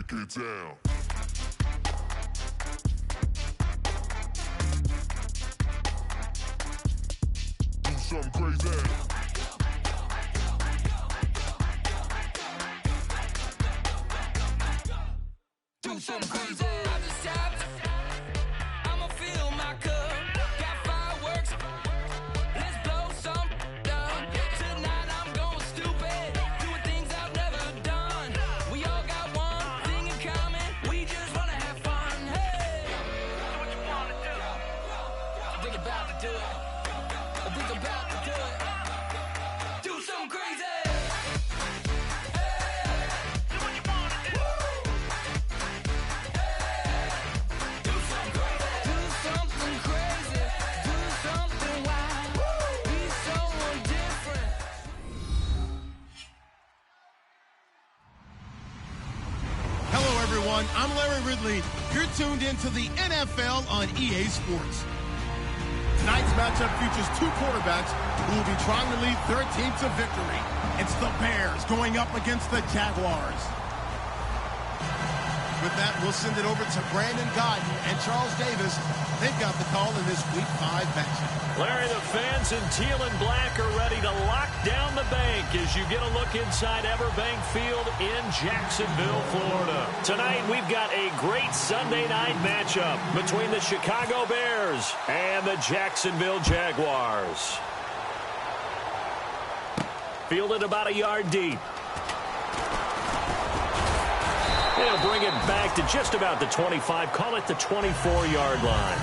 break it down. Do something crazy. Do something crazy. I just tapped. I'ma fill my cup. Got fireworks. Let's blow some up. Tonight I'm going stupid. Doing things I've never done. We all got one thing in common. We just wanna have fun. Hey! Do what you wanna do. I think about to do it. I think about to do it. Do something crazy. I'm Larry Ridley. You're tuned into the NFL on EA Sports. Tonight's matchup features two quarterbacks who will be trying to lead their team to victory. It's the Bears going up against the Jaguars. With that, we'll send it over to Brandon Godden and Charles Davis. They've got the call in this Week 5 matchup. Larry, the fans in teal and black are ready to lock down the bank as you get a look inside Everbank Field in Jacksonville, Florida. Tonight, we've got a great Sunday night matchup between the Chicago Bears and the Jacksonville Jaguars. Fielded about a yard deep. They'll bring it back to just about the 25, call it the 24-yard line.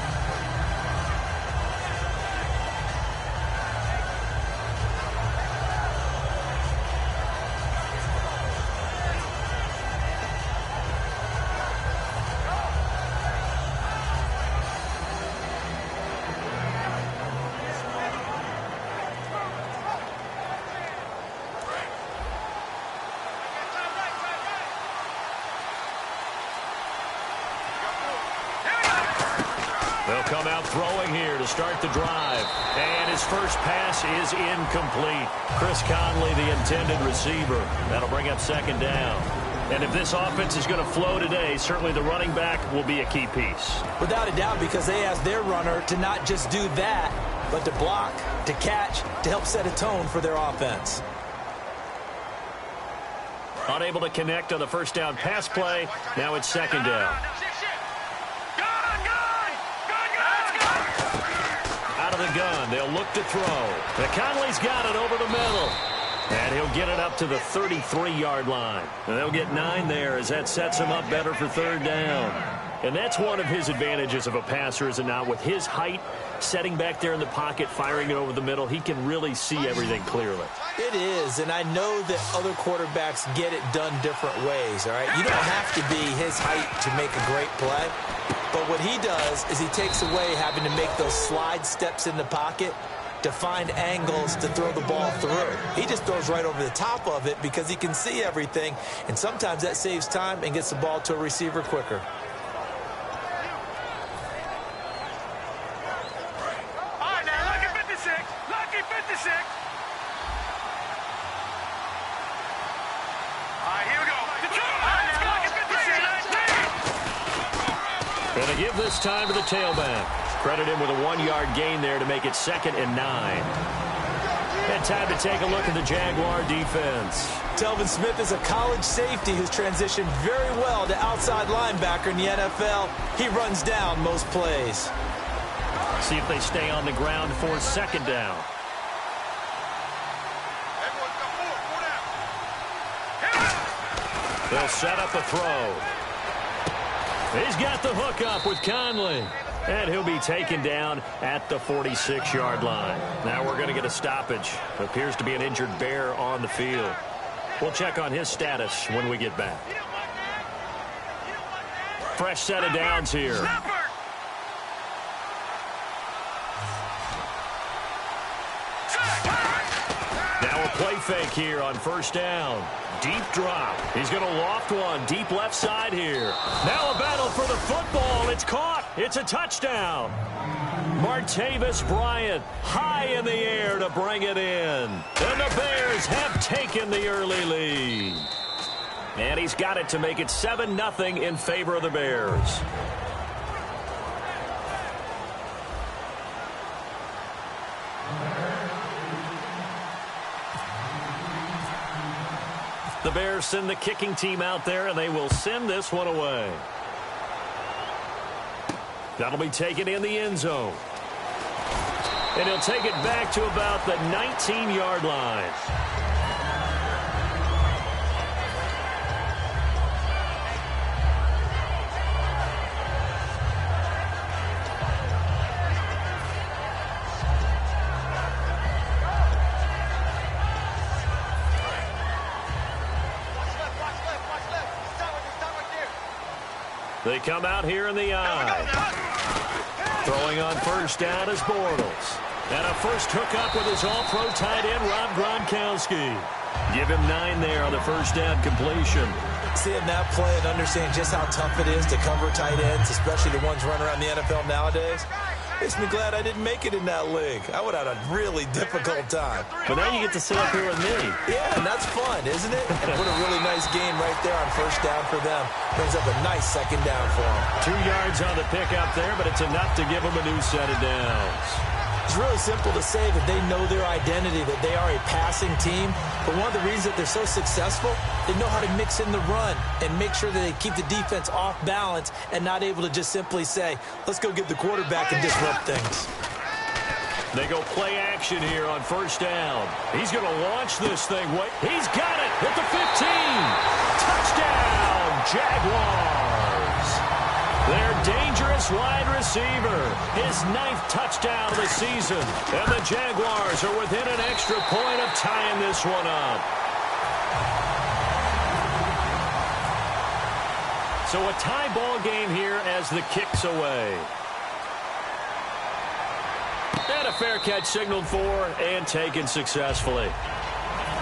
They'll come out throwing here to start the drive. And his first pass is incomplete. Chris Conley, the intended receiver. That'll bring up second down. And if this offense is going to flow today, certainly the running back will be a key piece. Without a doubt, because they asked their runner to not just do that, but to block, to catch, to help set a tone for their offense. Unable to connect on the first down pass play. Now it's second down. Out of the gun, they'll look to throw. The Conley's got it over the middle. And he'll get it up to the 33-yard line. And they'll get 9 there as that sets him up better for third down. And that's one of his advantages of a passer, is it not? With his height, setting back there in the pocket, firing it over the middle, he can really see everything clearly. It is, and I know that other quarterbacks get it done different ways, all right? You don't have to be his height to make a great play. But what he does is he takes away having to make those slide steps in the pocket to find angles to throw the ball through. He just throws right over the top of it because he can see everything, and sometimes that saves time and gets the ball to a receiver quicker. All right, now, lucky 56. Lucky 56. All right, here we go. Going to give this time to the tailback. Credit him with a 1-yard gain there to make it 2nd and 9. And time to take a look at the Jaguar defense. Telvin Smith is a college safety who's transitioned very well to outside linebacker in the NFL. He runs down most plays. See if they stay on the ground for second down. They'll set up a throw. He's got the hook up with Conley. And he'll be taken down at the 46-yard line. Now we're going to get a stoppage. Appears to be an injured Bear on the field. We'll check on his status when we get back. Fresh set of downs here. Now a play fake here on first down. Deep drop. He's going to loft one deep left side here. Now a battle for the football. It's caught. It's a touchdown. Martavis Bryant high in the air to bring it in. And the Bears have taken the early lead. And he's got it to make it 7-0 in favor of the Bears. The Bears send the kicking team out there, and they will send this one away. That'll be taken in the end zone. And he'll take it back to about the 19-yard line. They come out here in the eye. Throwing on first down is Bortles. And a first hookup with his all-pro tight end, Rob Gronkowski. Give him 9 there on the first down completion. Seeing that play and understand just how tough it is to cover tight ends, especially the ones running around the NFL nowadays, makes me glad I didn't make it in that league. I would have had a really difficult time. But now you get to sit up here with me. Yeah, and that's fun, isn't it? And put a really nice game right there on first down for them. Brings up a nice second down for them. 2 yards on the pickup there, but it's enough to give them a new set of downs. It's really simple to say that they know their identity, that they are a passing team. But one of the reasons that they're so successful, they know how to mix in the run and make sure that they keep the defense off balance and not able to just simply say, let's go get the quarterback and disrupt things. They go play action here on first down. He's going to launch this thing. He's got it at the 15. Touchdown, Jaguars. Their dangerous wide receiver, his 9th touchdown of the season. And the Jaguars are within an extra point of tying this one up. So a tie ball game here as the kick's away. And a fair catch signaled for and taken successfully.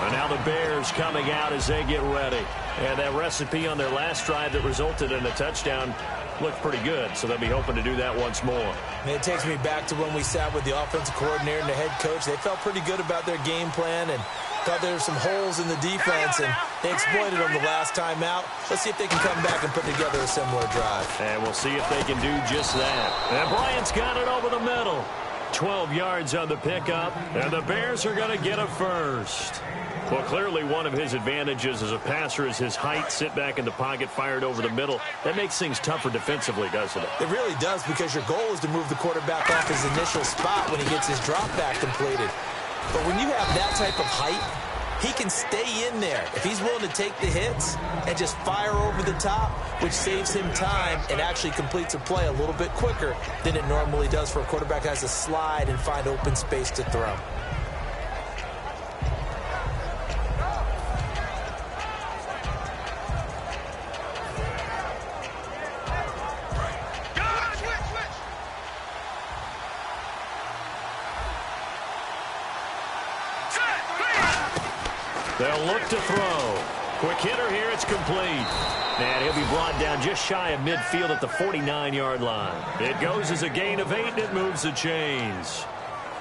And now the Bears coming out as they get ready. And that recipe on their last drive that resulted in a touchdown looked pretty good, so they'll be hoping to do that once more. And it takes me back to when we sat with the offensive coordinator and the head coach. They felt pretty good about their game plan and thought there were some holes in the defense, and they exploited them the last time out. Let's see if they can come back and put together a similar drive. And we'll see if they can do just that. And Bryant's got it over the middle. 12 yards on the pickup, and the Bears are going to get a first. Well, clearly one of his advantages as a passer is his height, sit back in the pocket, fired over the middle. That makes things tougher defensively, doesn't it? It really does, because your goal is to move the quarterback off his initial spot when he gets his drop back completed. But when you have that type of height, he can stay in there if he's willing to take the hits and just fire over the top, which saves him time and actually completes a play a little bit quicker than it normally does for a quarterback that has to slide and find open space to throw. They'll look to throw. Quick hitter here, it's complete. And he'll be brought down just shy of midfield at the 49-yard line. It goes as a gain of 8, and it moves the chains.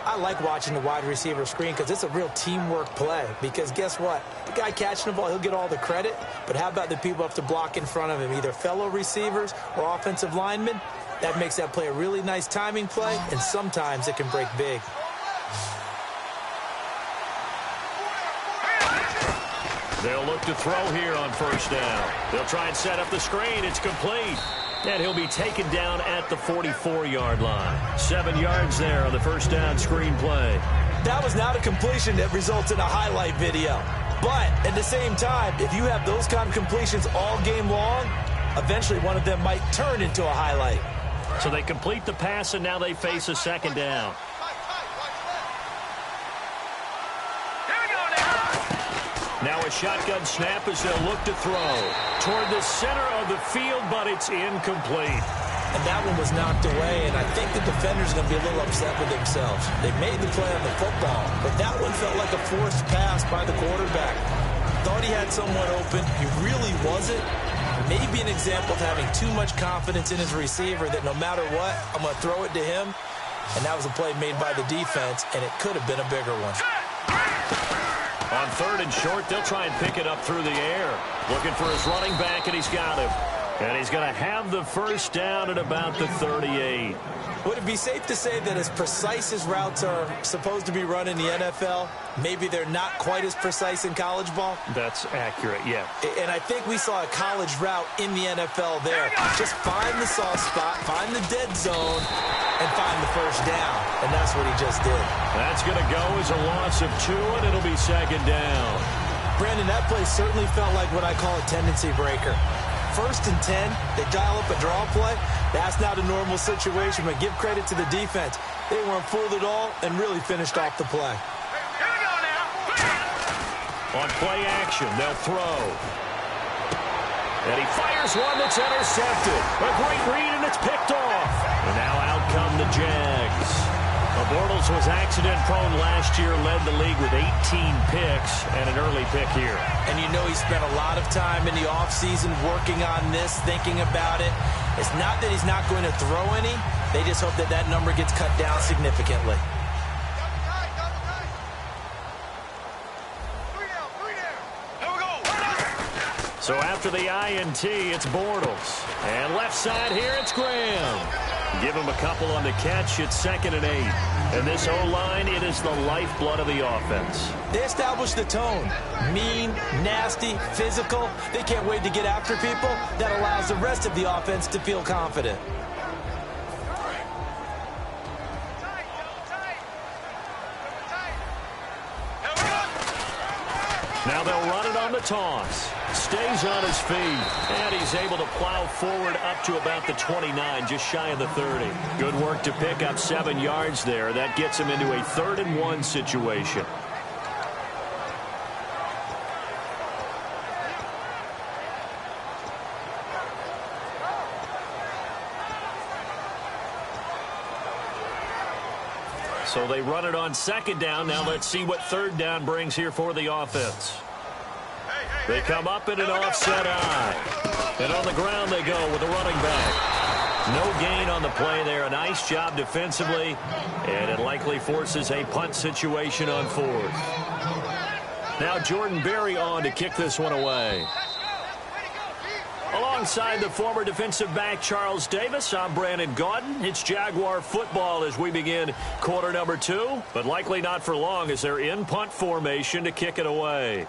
I like watching the wide receiver screen because it's a real teamwork play. Because guess what? The guy catching the ball, he'll get all the credit. But how about the people up to block in front of him, either fellow receivers or offensive linemen? That makes that play a really nice timing play, and sometimes it can break big. They'll look to throw here on first down. They'll try and set up the screen. It's complete. And he'll be taken down at the 44-yard line. 7 yards there on the first down screen play. That was not a completion that results in a highlight video. But at the same time, if you have those kind of completions all game long, eventually one of them might turn into a highlight. So they complete the pass, and now they face a second down. Now a shotgun snap as they'll look to throw toward the center of the field, but it's incomplete. And that one was knocked away, and I think the defenders are going to be a little upset with themselves. They made the play on the football, but that one felt like a forced pass by the quarterback. Thought he had someone open. He really wasn't. Maybe an example of having too much confidence in his receiver that no matter what, I'm going to throw it to him. And that was a play made by the defense, and it could have been a bigger one. On 3rd and short, they'll try and pick it up through the air. Looking for his running back, and he's got him. And he's going to have the first down at about the 38. Would it be safe to say that as precise as routes are supposed to be run in the NFL, maybe they're not quite as precise in college ball? That's accurate, yeah. And I think we saw a college route in the NFL there. Just find the soft spot, find the dead zone, and find the first down. And that's what he just did. That's going to go as a loss of 2, and it'll be 2nd down. Brandon, that play certainly felt like what I call a tendency breaker. 1st and 10, they dial up a draw play. That's not a normal situation, but give credit to the defense. They weren't fooled at all and really finished off the play. Here we go now. On play action, they'll throw. And he fires one that's intercepted. A great read, and it's picked off. And now out come the Jags. Bortles was accident-prone last year, led the league with 18 picks and an early pick here. And you know he spent a lot of time in the offseason working on this, thinking about it. It's not that he's not going to throw any. They just hope that that number gets cut down significantly. So after the INT, it's Bortles. And left side here, it's Graham. Give him a couple on the catch. It's 2nd and 8. And this O-line, it is the lifeblood of the offense. They established the tone. Mean, nasty, physical. They can't wait to get after people. That allows the rest of the offense to feel confident. Now they'll run it on the toss. Stays on his feet, and he's able to plow forward up to about the 29, just shy of the 30. Good work to pick up 7 yards there. That gets him into a 3rd and 1 situation. So they run it on 2nd down. Now let's see what 3rd down brings here for the offense. They come up in an offset eye. And on the ground they go with a running back. No gain on the play there. A nice job defensively. And it likely forces a punt situation on 4th. Now Jordan Berry on to kick this one away. Alongside the former defensive back Charles Davis, I'm Brandon Gaudin. It's Jaguar football as we begin quarter number 2. But likely not for long as they're in punt formation to kick it away.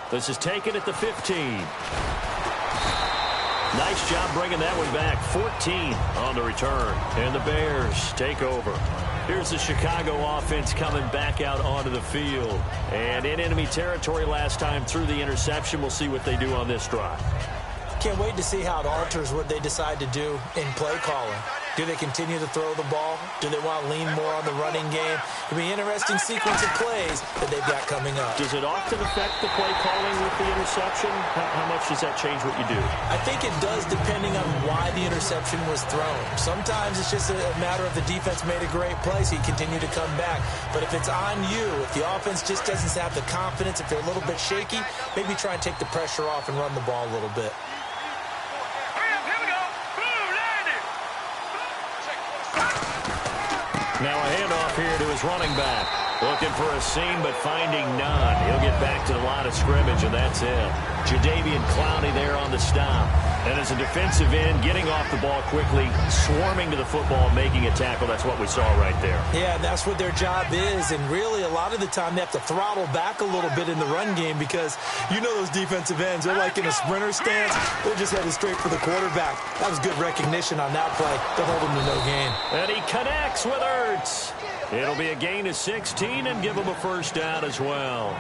This is taken at the 15. Nice job bringing that one back. 14 on the return. And the Bears take over. Here's the Chicago offense coming back out onto the field. And in enemy territory last time through the interception. We'll see what they do on this drive. Can't wait to see how it alters what they decide to do in play calling. Do they continue to throw the ball? Do they want to lean more on the running game? It'll be an interesting sequence of plays that they've got coming up. Does it often affect the play calling with the interception? How much does that change what you do? I think it does depending on why the interception was thrown. Sometimes it's just a matter of the defense made a great play, so you continue to come back. But if it's on you, if the offense just doesn't have the confidence, if they're a little bit shaky, maybe try and take the pressure off and run the ball a little bit. Now a handoff here to his running back. Looking for a seam, but finding none. He'll get back to the line of scrimmage, and that's it. Jadeveon Clowney there on the stop. And as a defensive end, getting off the ball quickly, swarming to the football, making a tackle. That's what we saw right there. Yeah, that's what their job is. And really, a lot of the time, they have to throttle back a little bit in the run game because you know those defensive ends. They're like in a sprinter stance. They're just headed straight for the quarterback. That was good recognition on that play to hold him to no gain. And he connects with Ertz. It'll be a gain of 16 and give him a first down as well.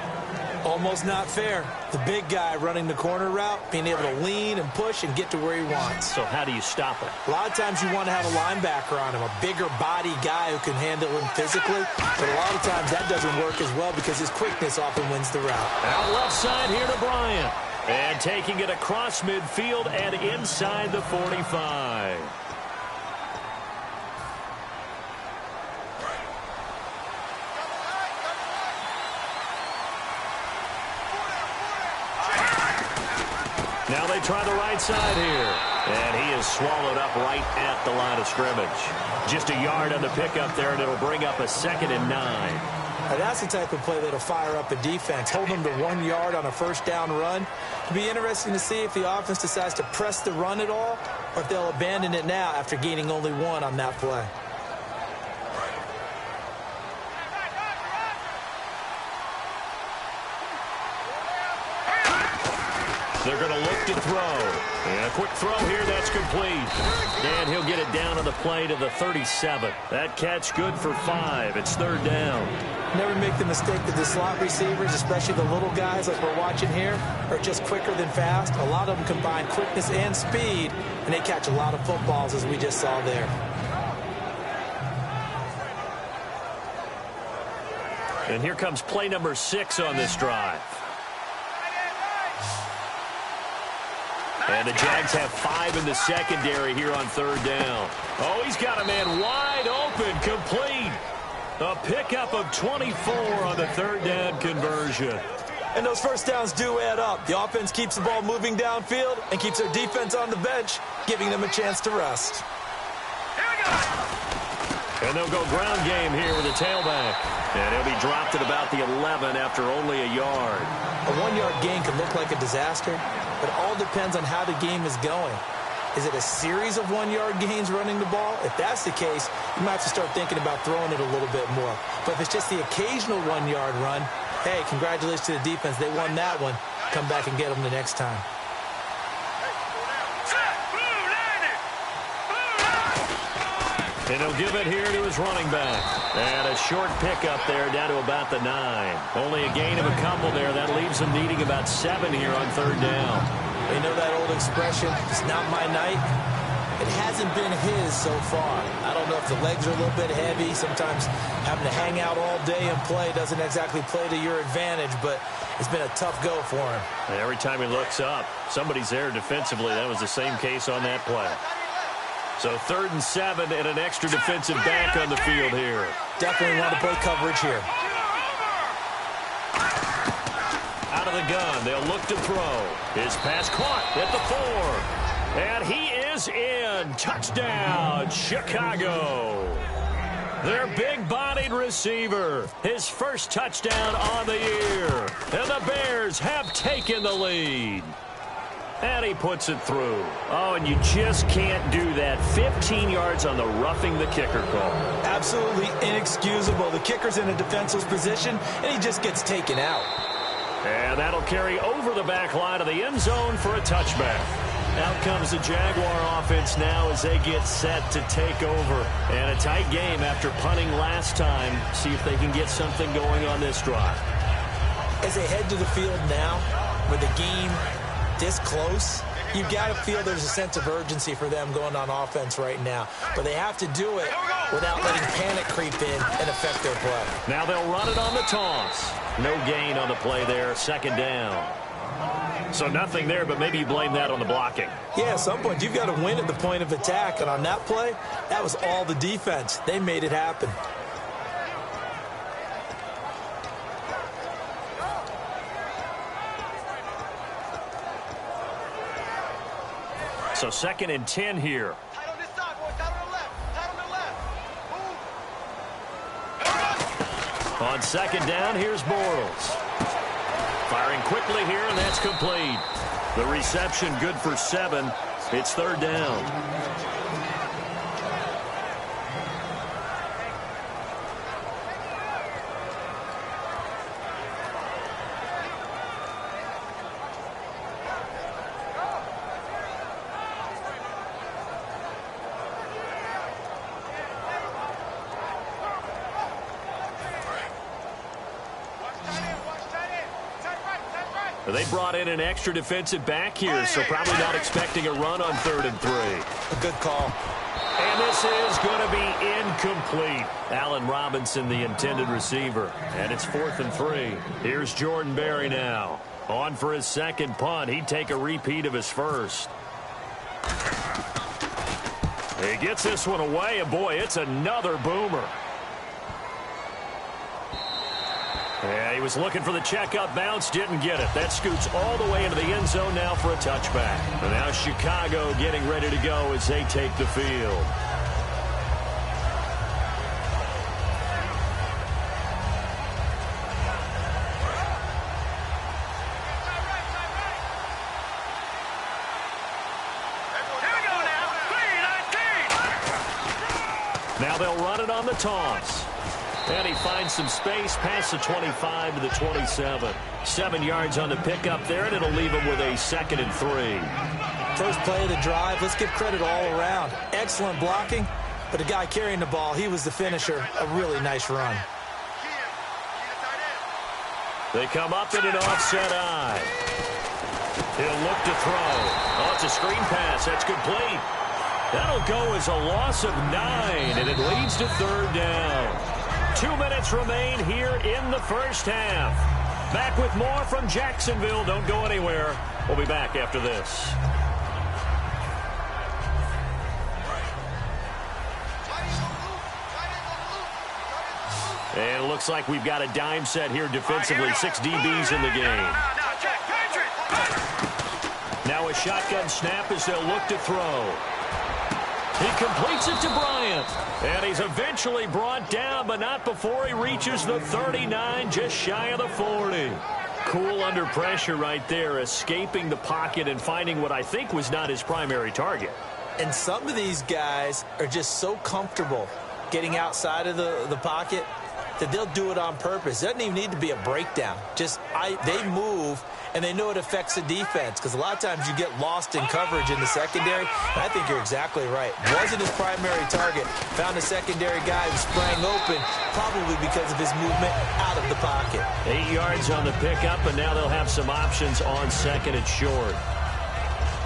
Almost not fair. The big guy running the corner route, being able to lean and push and get to where he wants. So how do you stop it? A lot of times you want to have a linebacker on him, a bigger body guy who can handle him physically. But a lot of times that doesn't work as well because his quickness often wins the route. Out left side here to Bryant. And taking it across midfield and inside the 45. Now they they try the right side here. And he is swallowed up right at the line of scrimmage. Just a yard on the pickup there, and it'll bring up a 2nd and 9. Now that's the type of play that'll fire up a defense. Hold them to 1 yard on a first down run. It'll be interesting to see if the offense decides to press the run at all, or if they'll abandon it now after gaining only 1 on that play. They're going to look to throw. And a quick throw here, that's complete. And he'll get it down on the play to the 37. That catch good for 5. It's 3rd down. Never make the mistake that the slot receivers, especially the little guys like we're watching here, are just quicker than fast. A lot of them combine quickness and speed, and they catch a lot of footballs, as we just saw there. And here comes play number 6 on this drive. And the Jags have 5 in the secondary here on 3rd down. Oh, he's got a man wide open, complete. A pickup of 24 on the 3rd down conversion. And those first downs do add up. The offense keeps the ball moving downfield and keeps their defense on the bench, giving them a chance to rest. And they'll go ground game here with a tailback. And he'll be dropped at about the 11 after only a yard. A 1-yard gain can look like a disaster, but it all depends on how the game is going. Is it a series of 1-yard gains running the ball? If that's the case, you might have to start thinking about throwing it a little bit more. But if it's just the occasional 1-yard run, hey, congratulations to the defense. They won that one. Come back and get them the next time. And he'll give it here to his running back. And a short pickup there down to about the 9. Only a gain of a couple there. That leaves him needing about 7 here on 3rd down. You know that old expression, it's not my night? It hasn't been his so far. I don't know if the legs are a little bit heavy. Sometimes having to hang out all day and play doesn't exactly play to your advantage, but it's been a tough go for him. And every time he looks up, somebody's there defensively. That was the same case on that play. So 3rd and 7 and an extra defensive back on the field here. Definitely want to play coverage here. Out of the gun, they'll look to throw. His pass caught at the 4. And he is in. Touchdown, Chicago. Their big-bodied receiver. His first touchdown on the year. And the Bears have taken the lead. And he puts it through. Oh, and you just can't do that. 15 yards on the roughing the kicker call. Absolutely inexcusable. The kicker's in a defensive position, and he just gets taken out. And that'll carry over the back line of the end zone for a touchback. Out comes the Jaguar offense now as they get set to take over. And a tight game after punting last time. See if they can get something going on this drive. As they head to the field now, with the game this close, you've got to feel there's a sense of urgency for them going on offense right now. But they have to do it without letting panic creep in and affect their play. Now they'll run it on the toss. No gain on the play there, 2nd down. So nothing there, but maybe you blame that on the blocking. Yeah, at some point you've got to win at the point of attack. And on that play, that was all the defense. They made it happen. So 2nd and 10 here. Tight on this side, boys. Tight on the left. Tight on the left. Move. On 2nd down, here's Bortles. Firing quickly here, and that's complete. The reception good for 7. It's 3rd down. They brought in an extra defensive back here, so probably not expecting a run on 3rd and 3. A good call. And this is going to be incomplete. Allen Robinson, the intended receiver. And it's 4th and 3. Here's Jordan Berry now. On for his 2nd punt. He'd take a repeat of his first. He gets this one away, and boy, it's another boomer. Yeah, he was looking for the checkup bounce, didn't get it. That scoots all the way into the end zone now for a touchback. And now Chicago getting ready to go as they take the field. Now they'll run it on the toss. And he finds some space past the 25 to the 27. 7 yards on the pickup there, and it'll leave him with a 2nd and 3. First play of the drive, let's give credit all around. Excellent blocking, but the guy carrying the ball, he was the finisher. A really nice run. They come up in an offset eye. He'll look to throw. Oh, it's a screen pass. That's complete. That'll go as a loss of 9, and it leads to 3rd down. 2 minutes remain here in the first half. Back with more from Jacksonville. Don't go anywhere. We'll be back after this. And it looks like we've got a dime set here defensively. 6 DBs in the game. Now a shotgun snap as they'll look to throw. He completes it to Bryant. And he's eventually brought down, but not before he reaches the 39, just shy of the 40. Cool under pressure right there, escaping the pocket and finding what I think was not his primary target. And some of these guys are just so comfortable getting outside of the pocket that they'll do it on purpose. It doesn't even need to be a breakdown. They move, and they know it affects the defense, because a lot of times you get lost in coverage in the secondary, and I think you're exactly right. Wasn't his primary target. Found a secondary guy who sprang open, probably because of his movement out of the pocket. 8 yards on the pickup, and now they'll have some options on 2nd and short.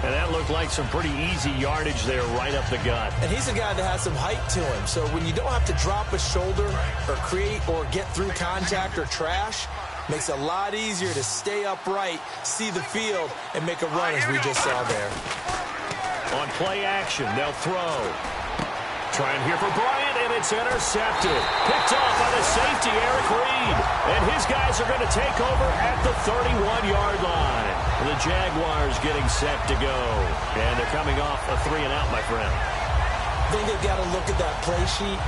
And that looked like some pretty easy yardage there right up the gut. And he's a guy that has some height to him. So when you don't have to drop a shoulder or create or get through contact or trash, makes it a lot easier to stay upright, see the field, and make a run as we just saw there. On play action, they'll throw. Trying here for Bryant, and it's intercepted. Picked off by the safety, Eric Reed. And his guys are going to take over at the 31-yard line. The Jaguars getting set to go. And they're coming off a 3-and-out, my friend. I think they've got to look at that play sheet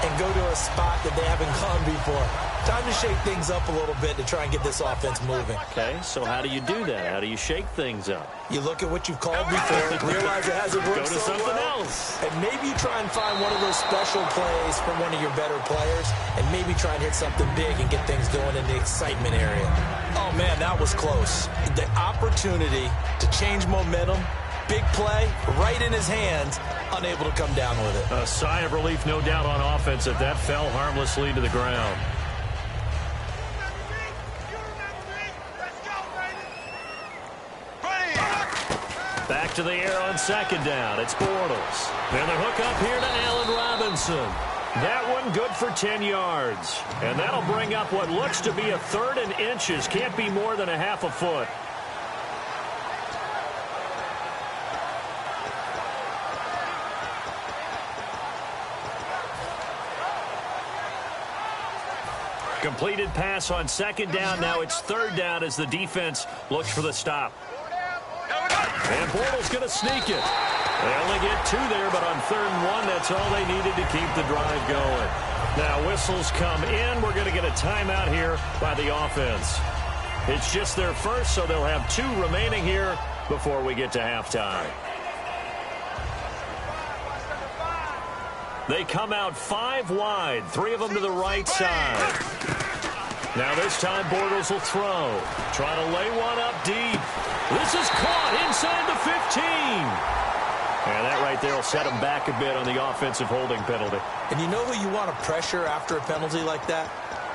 and go to a spot that they haven't gone before. Time to shake things up a little bit to try and get this offense moving. Okay, so how do you do that? How do you shake things up? You look at what you've called before, realize it hasn't worked Go to so something well, else. and maybe you try and find one of those special plays from one of your better players, and maybe try and hit something big and get things going in the excitement area. Oh, man, that was close. The opportunity to change momentum, big play, right in his hands, unable to come down with it. A sigh of relief, no doubt, on offense that fell harmlessly to the ground. Back to the air on 2nd down. It's Bortles. And the hook up here to Allen Robinson. That one good for 10 yards. And that'll bring up what looks to be a 3rd and inches. Can't be more than a half a foot. Completed pass on 2nd down. Now it's 3rd down as the defense looks for the stop. And Bortles going to sneak it. They only get 2 there, but on 3rd and 1, that's all they needed to keep the drive going. Now whistles come in. We're going to get a timeout here by the offense. It's just their first, so they'll have 2 remaining here before we get to halftime. They come out 5 wide, 3 of them to the right side. Now this time Bortles will throw. Trying to lay one up deep. This is caught inside the 15. And that right there will set him back a bit on the offensive holding penalty. And you know who you want to pressure after a penalty like that?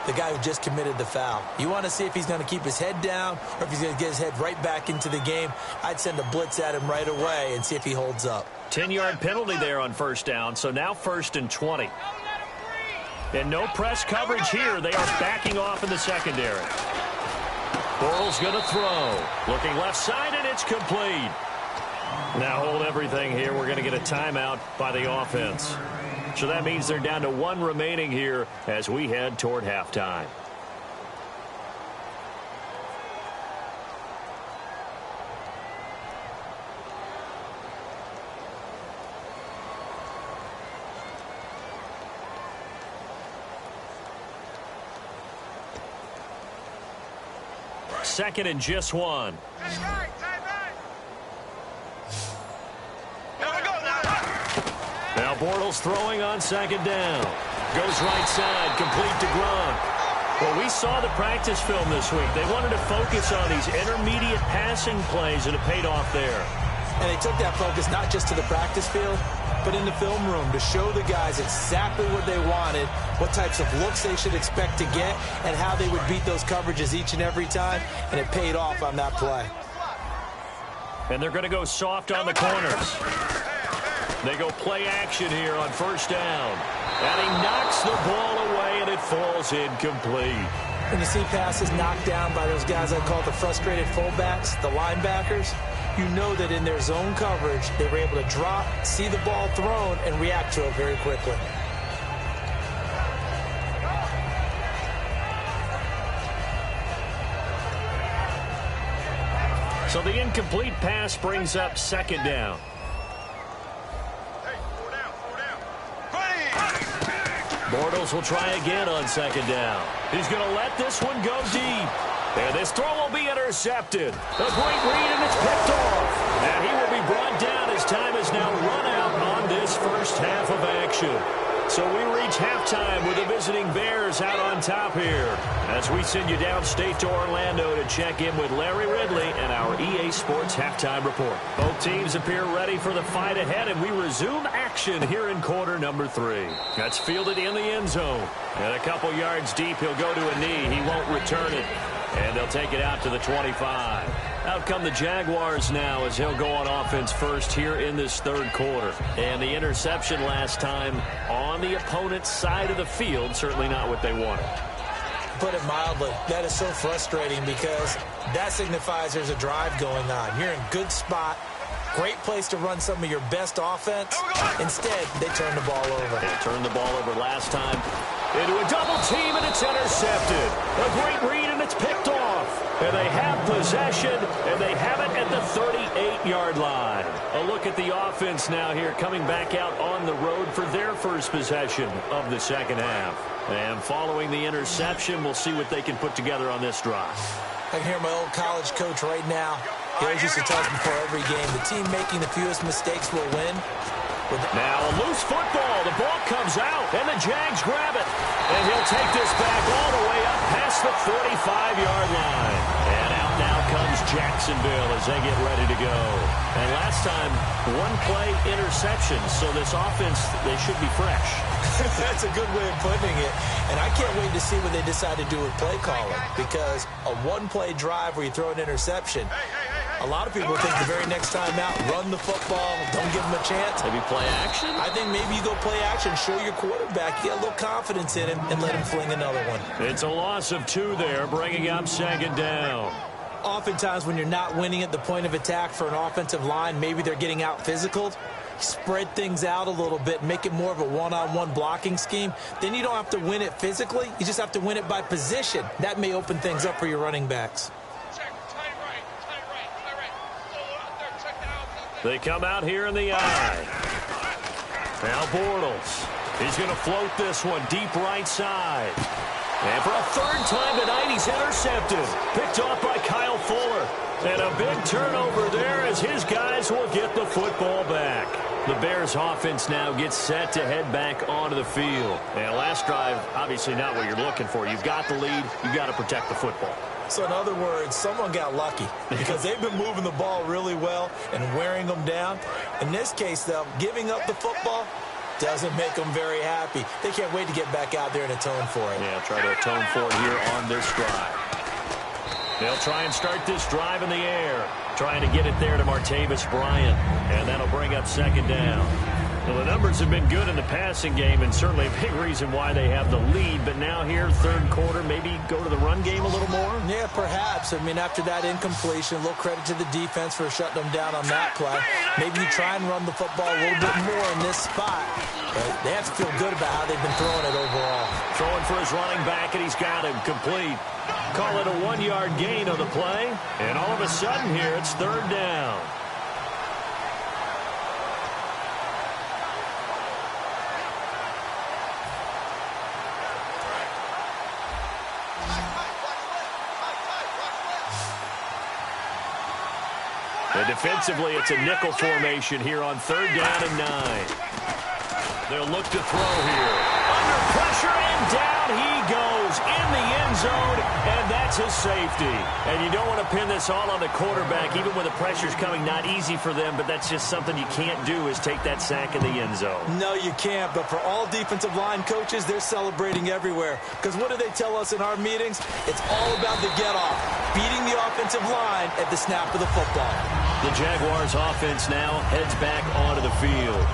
The guy who just committed the foul. You want to see if he's going to keep his head down or if he's going to get his head right back into the game. I'd send a blitz at him right away and see if he holds up. 10-yard penalty there on 1st down, so now 1st and 20. And no press coverage here. They are backing off in the secondary. Bortles going to throw. Looking left side, and it's complete. Now hold everything here. We're going to get a timeout by the offense. So that means they're down to 1 remaining here as we head toward halftime. 2nd and just 1. Now Bortles throwing on 2nd down. Goes right side, complete to Gronk. Well, we saw the practice film this week. They wanted to focus on these intermediate passing plays, and it paid off there. And they took that focus not just to the practice field, but in the film room to show the guys exactly what they wanted, what types of looks they should expect to get, and how they would beat those coverages each and every time, and it paid off on that play. And they're going to go soft on the corners. They go play action here on 1st down. And he knocks the ball away, and it falls incomplete. When you see passes knocked down by those guys I call the frustrated fullbacks, the linebackers, you know that in their zone coverage, they were able to drop, see the ball thrown, and react to it very quickly. So the incomplete pass brings up 2nd down. Bortles will try again on 2nd down. He's going to let this one go deep. And this throw will be intercepted. A great read, and it's picked off. And he will be brought down as time is now run out on this first half of action. So we reach halftime with the visiting Bears out on top here as we send you downstate to Orlando to check in with Larry Ridley and our EA Sports Halftime Report. Both teams appear ready for the fight ahead, and we resume action here in quarter number 3. That's fielded in the end zone. And a couple yards deep, he'll go to a knee. He won't return it. And they'll take it out to the 25. Out come the Jaguars now as he'll go on offense first here in this 3rd quarter. And the interception last time on the opponent's side of the field, certainly not what they wanted. Put it mildly, that is so frustrating because that signifies there's a drive going on. You're in a good spot. Great place to run some of your best offense. Instead, they turn the ball over. They turned the ball over last time into a double team, and it's intercepted. A great read, and it's picked off. And they have possession, and they have it at the 38-yard line. A look at the offense now here, coming back out on the road for their first possession of the 2nd half. And following the interception, we'll see what they can put together on this drive. I can hear my old college coach right now. He always used to tell us before every game, the team making the fewest mistakes will win. Now a loose football. The ball comes out, and the Jags grab it. And he'll take this back all the way up past the 45-yard line. And out now comes Jacksonville as they get ready to go. And last time, one-play interception. So this offense, they should be fresh. That's a good way of putting it. And I can't wait to see what they decide to do with play calling. Because a one-play drive where you throw an interception, a lot of people think the very next time out, run the football, don't give them a chance. Maybe play action? I think maybe you go play action, show your quarterback, get a little confidence in him, and let him fling another one. It's a loss of 2 there, bringing up 2nd down. Oftentimes when you're not winning at the point of attack for an offensive line, maybe they're getting out physical. Spread things out a little bit, make it more of a one-on-one blocking scheme. Then you don't have to win it physically. You just have to win it by position. That may open things up for your running backs. They come out here in the eye. Now Bortles. He's going to float this one deep right side. And for a 3rd time tonight, he's intercepted. Picked off by Kyle Fuller. And a big turnover there as his guys will get the football back. The Bears offense now gets set to head back onto the field. And last drive, obviously not what you're looking for. You've got the lead. You've got to protect the football. So in other words, someone got lucky because they've been moving the ball really well and wearing them down. In this case, though, giving up the football doesn't make them very happy. They can't wait to get back out there and atone for it. Yeah, try to atone for it here on this drive. They'll try and start this drive in the air, trying to get it there to Martavis Bryant, and that'll bring up 2nd down. Well, the numbers have been good in the passing game, and certainly a big reason why they have the lead. But now here, 3rd quarter, maybe go to the run game a little more? Yeah, perhaps. I mean, after that incompletion, a little credit to the defense for shutting them down on that play. Maybe you try and run the football a little bit more in this spot. But they have to feel good about how they've been throwing it overall. Throwing for his running back, and he's got him complete. Call it a 1-yard gain on the play. And all of a sudden here, it's 3rd down. And defensively, it's a nickel formation here on 3rd down and 9. They'll look to throw here. Under pressure, and down he goes in the end zone, and that's his safety. And you don't want to pin this all on the quarterback, even when the pressure's coming. Not easy for them, but that's just something you can't do, is take that sack in the end zone. No, you can't, but for all defensive line coaches, they're celebrating everywhere. Because what do they tell us in our meetings? It's all about the get-off, beating the offensive line at the snap of the football. The Jaguars offense now heads back onto the field.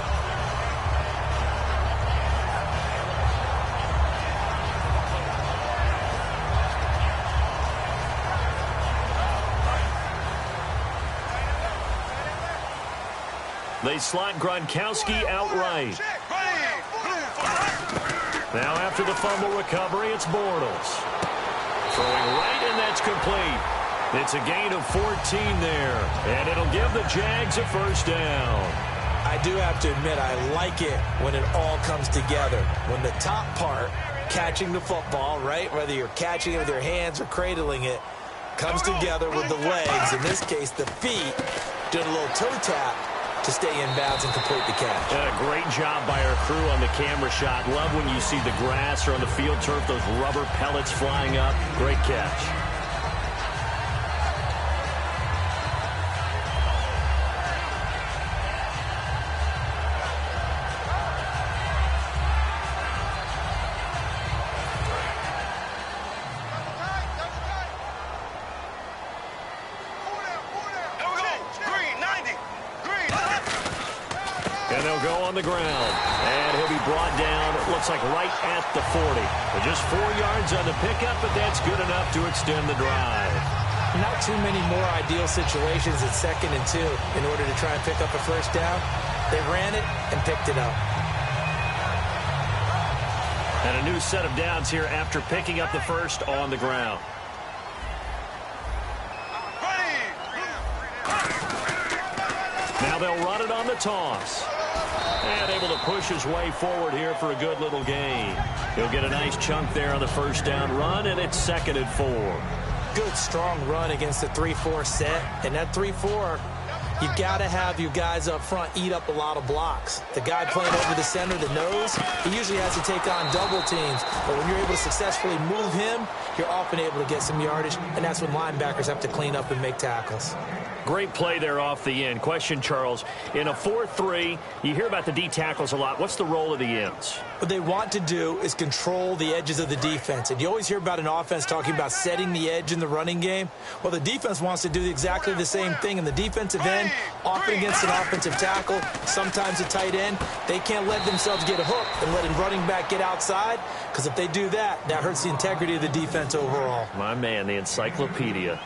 They slot Gronkowski outright. Now after the fumble recovery, it's Bortles. Throwing right, and that's complete. It's a gain of 14 there, and it'll give the Jags a 1st down. I do have to admit, I like it when it all comes together. When the top part, catching the football, right, whether you're catching it with your hands or cradling it, comes together with the legs, in this case the feet, doing a little toe tap to stay in bounds and complete the catch. A great job by our crew on the camera shot. Love when you see the grass or on the field turf, those rubber pellets flying up. Great catch. And they'll go on the ground. And he'll be brought down, it looks like right at the 40. But just 4 yards on the pickup, but that's good enough to extend the drive. Not too many more ideal situations at 2nd and 2 in order to try and pick up a 1st down. They ran it and picked it up. And a new set of downs here after picking up the 1st on the ground. Now they'll run it on the toss. And able to push his way forward here for a good little gain. He'll get a nice chunk there on the 1st down run, and it's 2nd and 4. Good, strong run against the 3-4 set. And that 3-4, you got to have your guys up front eat up a lot of blocks. The guy playing over the center, the nose, he usually has to take on double teams. But when you're able to successfully move him, you're often able to get some yardage, and that's when linebackers have to clean up and make tackles. Great play there off the end. Question, Charles, in a 4-3, you hear about the D tackles a lot. What's the role of the ends? What they want to do is control the edges of the defense. And you always hear about an offense talking about setting the edge in the running game. Well, the defense wants to do exactly the same thing. In the defensive end, often against an offensive tackle, sometimes a tight end, they can't let themselves get hooked and let a running back get outside, because if they do that, that hurts the integrity of the defense overall. My man, the encyclopedia.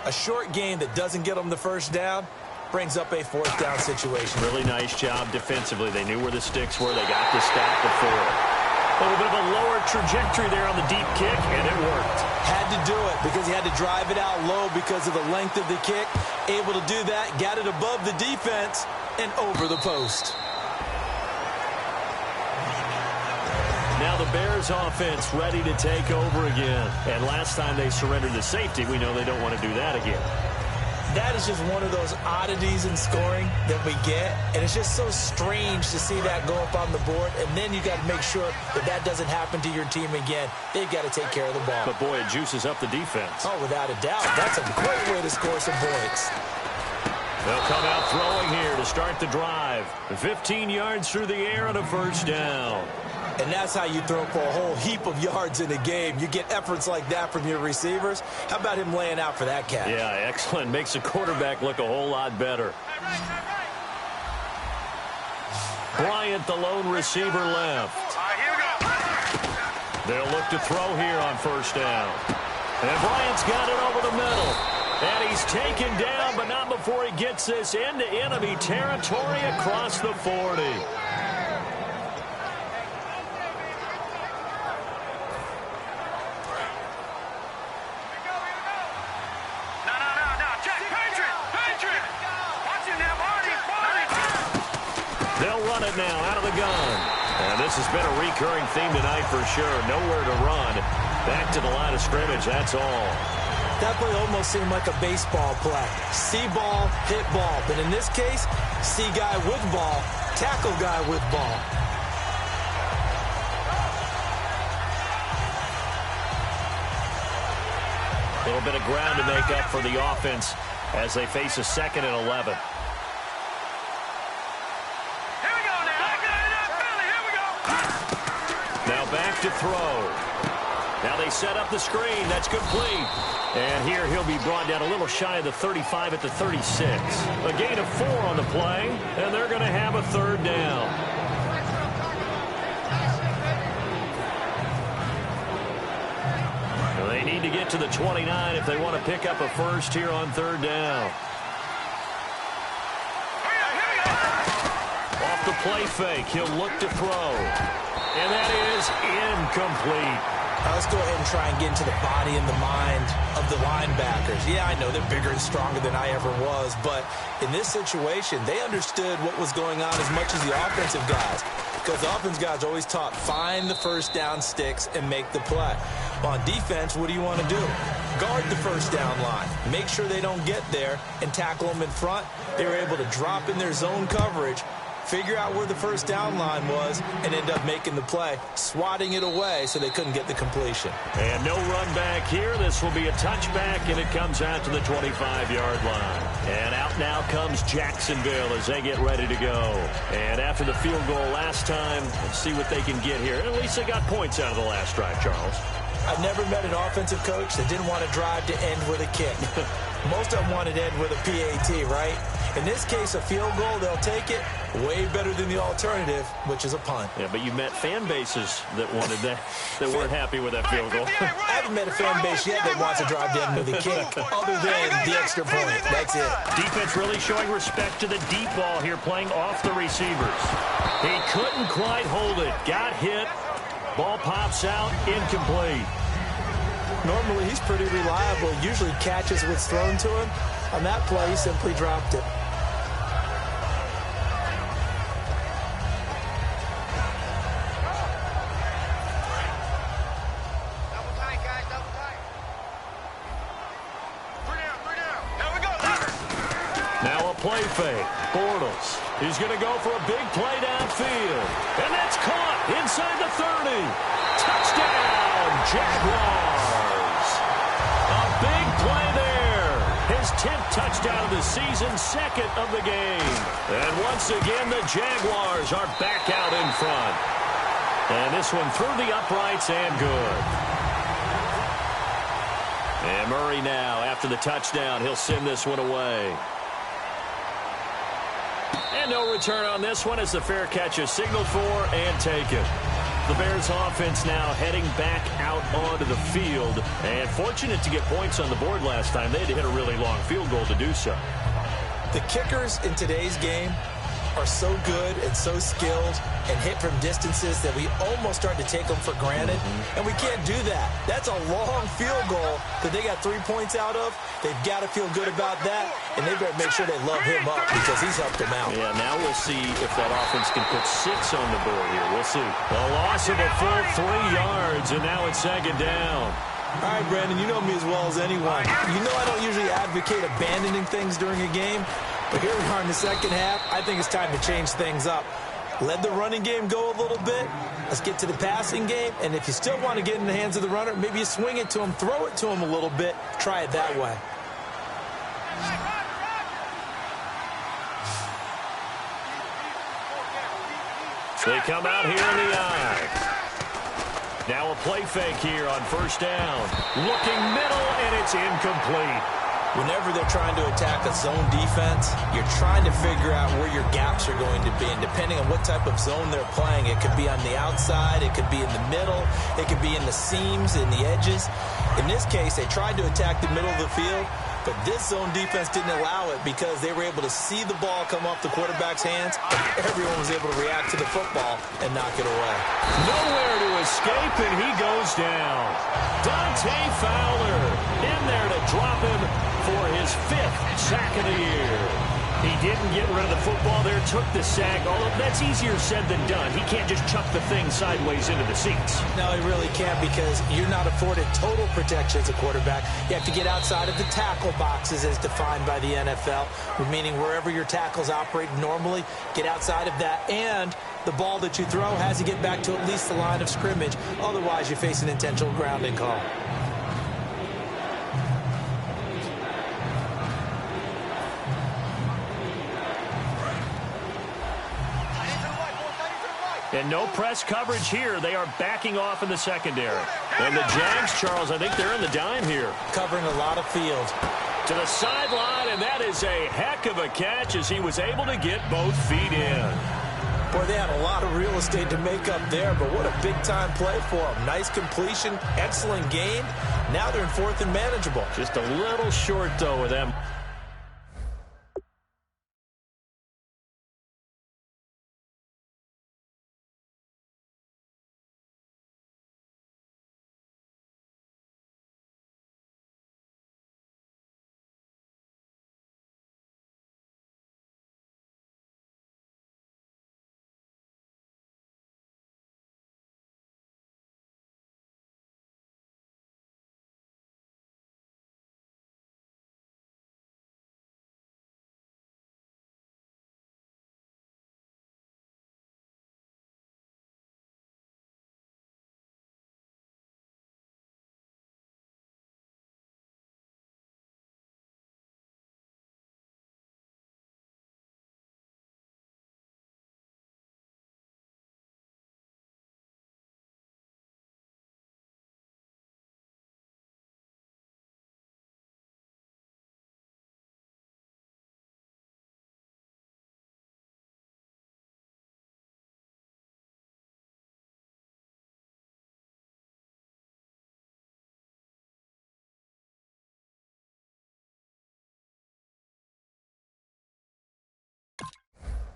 A short gain that doesn't get them the 1st down brings up a 4th down situation. Really nice job defensively. They knew where the sticks were. They got the stop before. A little bit of a lower trajectory there on the deep kick, and it worked. Had to do it because he had to drive it out low because of the length of the kick. Able to do that, got it above the defense and over the post. Now the Bears offense ready to take over again. And last time they surrendered the safety, we know they don't want to do that again. That is just one of those oddities in scoring that we get. And it's just so strange to see that go up on the board. And then you got to make sure that that doesn't happen to your team again. They've got to take care of the ball. But boy, it juices up the defense. Oh, without a doubt. That's a great way to score some points. They'll come out throwing here to start the drive. 15 yards through the air and a 1st down. And that's how you throw for a whole heap of yards in a game. You get efforts like that from your receivers. How about him laying out for that catch? Yeah, excellent. Makes the quarterback look a whole lot better. Bryant, the lone receiver, left. Here we go. They'll look to throw here on 1st down. And Bryant's got it over the middle. And he's taken down, but not before he gets this into enemy territory across the 40. Now out of the gun. And this has been a recurring theme tonight for sure. Nowhere to run. Back to the line of scrimmage, that's all. That play almost seemed like a baseball play. See ball, hit ball. But in this case, see guy with ball, tackle guy with ball. A little bit of ground to make up for the offense as they face a 2nd and 11. Here we go now. Here we go. Now back to throw. Now they set up the screen. That's complete. And here he'll be brought down a little shy of the 35 at the 36. A gain of 4 on the play, and they're going to have a 3rd down. Well, they need to get to the 29 if they want to pick up a first here on 3rd down. Off the play fake, he'll look to throw. And that is incomplete. Let's go ahead and try and get into the body and the mind of the linebackers. Yeah, I know they're bigger and stronger than I ever was, but in this situation, they understood what was going on as much as the offensive guys, because the offensive guys always taught, find the first down sticks and make the play. On defense, what do you want to do? Guard the first down line. Make sure they don't get there and tackle them in front. They were able to drop in their zone coverage, figure out where the first down line was, and end up making the play, swatting it away so they couldn't get the completion. And no run back here. This will be a touchback, and it comes out to the 25-yard line. And out now comes Jacksonville as they get ready to go. And after the field goal last time, let's see what they can get here. At least they got points out of the last drive, Charles. I've never met an offensive coach that didn't want to drive to end with a kick. Most of them wanted to end with a PAT, right? In this case, a field goal, they'll take it. Way better than the alternative, which is a punt. Yeah, but you met fan bases that wanted that, that weren't happy with that field goal. I haven't met a fan base yet that wants to drive to end with a kick, other than the extra point. That's it. Defense really showing respect to the deep ball here, playing off the receivers. He couldn't quite hold it. Got hit. Ball pops out, incomplete. Normally, he's pretty reliable. Usually catches what's thrown to him. On that play, he simply dropped it. Double tight, guys. Double tight. Three down. Now we go. Now a play fake. Bortles. He's going to go for a big play downfield. And that's caught inside the 30. Touchdown, Jaguars. A big play there. His 10th touchdown of the season, 2nd of the game. And once again, the Jaguars are back out in front. And this one through the uprights and good. And Murray now, after the touchdown, he'll send this one away. And no return on this one as the fair catch is signaled for and taken. The Bears offense now heading back out onto the field. And fortunate to get points on the board last time. They had to hit a really long field goal to do so. The kickers in today's game are so good and so skilled and hit from distances that we almost start to take them for granted. And we can't do that. That's a long field goal that they got 3 points out of. They've got to feel good about that, and they better make sure they love him up because he's helped them out. Yeah, now we'll see if that offense can put 6 on the board here. We'll see. A loss of a full 3 yards, and now it's 2nd down. All right, Brandon, you know me as well as anyone. You know I don't usually advocate abandoning things during a game, but here we are in the second half. I think it's time to change things up. Let the running game go a little bit. Let's get to the passing game. And if you still want to get in the hands of the runner, maybe you swing it to him, throw it to him a little bit. Try it that way. They come out here in the eye. Now a play fake here on 1st down. Looking middle, and it's incomplete. Whenever they're trying to attack a zone defense, you're trying to figure out where your gaps are going to be. And depending on what type of zone they're playing, it could be on the outside, it could be in the middle, it could be in the seams, in the edges. In this case, they tried to attack the middle of the field, but this zone defense didn't allow it because they were able to see the ball come off the quarterback's hands. Everyone was able to react to the football and knock it away. Nowhere to escape, and he goes down. Dante Fowler in there to drop him for his 5th sack of the year. He didn't get rid of the football there, took the sack, although that's easier said than done. He can't just chuck the thing sideways into the seats. No, he really can't, because you're not afforded total protection as a quarterback. You have to get outside of the tackle boxes as defined by the NFL, meaning wherever your tackles operate normally, get outside of that, and the ball that you throw has to get back to at least the line of scrimmage. Otherwise, you face an intentional grounding call. And no press coverage here. They are backing off in the secondary. And the Jags, Charles, I think they're in the dime here. Covering a lot of field. To the sideline, and that is a heck of a catch as he was able to get both feet in. Boy, they had a lot of real estate to make up there, but what a big-time play for them. Nice completion, excellent gain. Now they're in fourth and manageable. Just a little short, though, with them.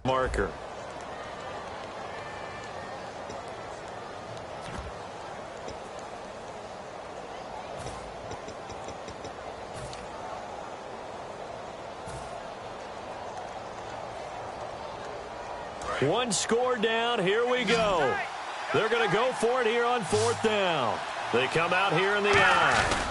Marker. One score down. Here we go. They're going to go for it here on fourth down. They come out here in the I.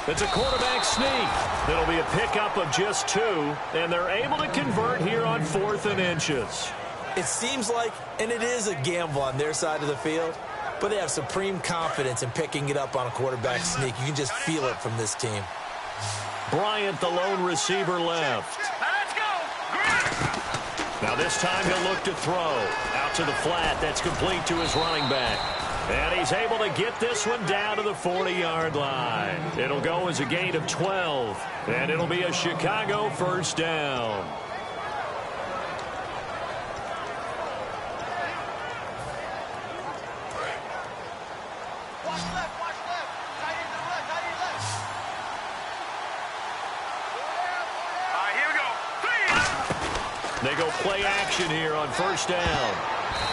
It's a quarterback sneak. It'll be a pickup of just 2, and they're able to convert here on 4th and inches. It seems like, and it is a gamble on their side of the field, but they have supreme confidence in picking it up on a quarterback sneak. You can just feel it from this team. Bryant, the lone receiver, left. Let's go. Now this time he'll look to throw. Out to the flat. That's complete to his running back. And he's able to get this one down to the 40-yard line. It'll go as a gain of 12. And it'll be a Chicago first down. They go play action here on first down.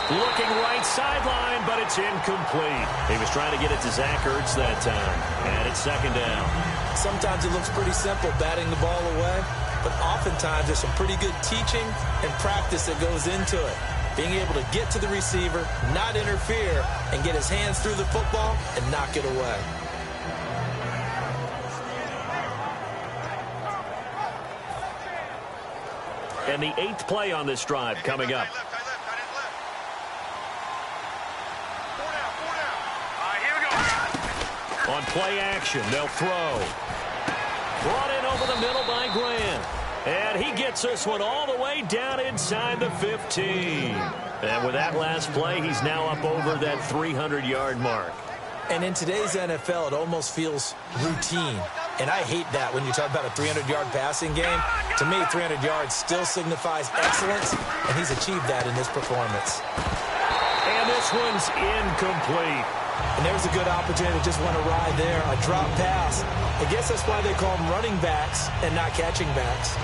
Looking right sideline, but it's incomplete. He was trying to get it to Zach Ertz that time. And it's second down. Sometimes it looks pretty simple, batting the ball away. But oftentimes there's some pretty good teaching and practice that goes into it. Being able to get to the receiver, not interfere, and get his hands through the football and knock it away. And the 8th play on this drive coming up. On play action, they'll throw. Brought in over the middle by Grant. And he gets this one all the way down inside the 15. And with that last play, he's now up over that 300-yard mark. And in today's NFL, it almost feels routine. And I hate that when you talk about a 300-yard passing game. To me, 300 yards still signifies excellence, and he's achieved that in this performance. And this one's incomplete. And there's a good opportunity to just want to ride there, a drop pass. I guess that's why they call them running backs and not catching backs.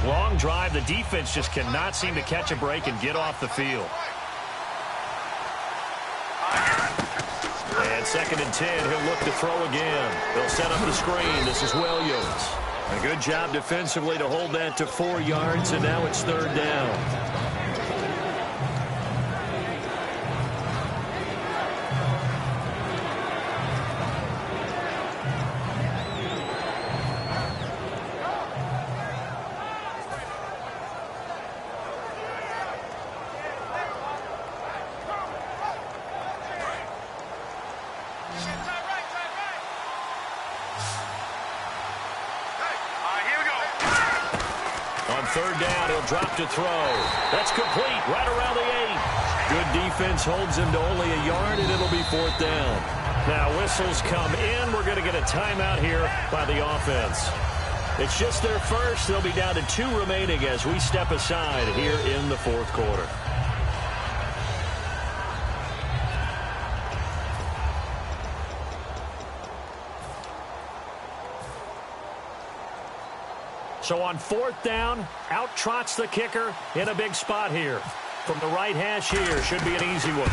Long drive. The defense just cannot seem to catch a break and get off the field. And 2nd and 10, he'll look to throw again. They'll set up the screen. This is Williams. A good job defensively to hold that to 4 yards, and now it's 3rd down. On 3rd down, he'll drop to throw. That's complete right around the 8. Good defense holds him to only a yard, and it'll be 4th down. Now whistles come in. We're going to get a timeout here by the offense. It's just their first. They'll be down to 2 remaining as we step aside here in the 4th quarter. So on 4th down, out trots the kicker in a big spot here. From the right hash here, should be an easy one.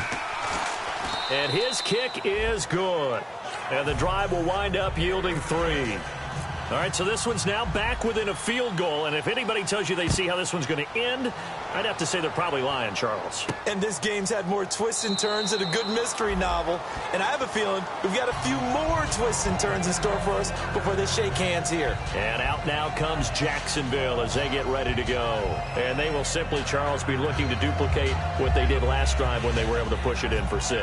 And his kick is good. And the drive will wind up yielding 3. All right, so this one's now back within a field goal. And if anybody tells you they see how this one's going to end, I'd have to say they're probably lying, Charles. And this game's had more twists and turns than a good mystery novel. And I have a feeling we've got a few more twists and turns in store for us before they shake hands here. And out now comes Jacksonville as they get ready to go. And they will simply, Charles, be looking to duplicate what they did last drive when they were able to push it in for 6.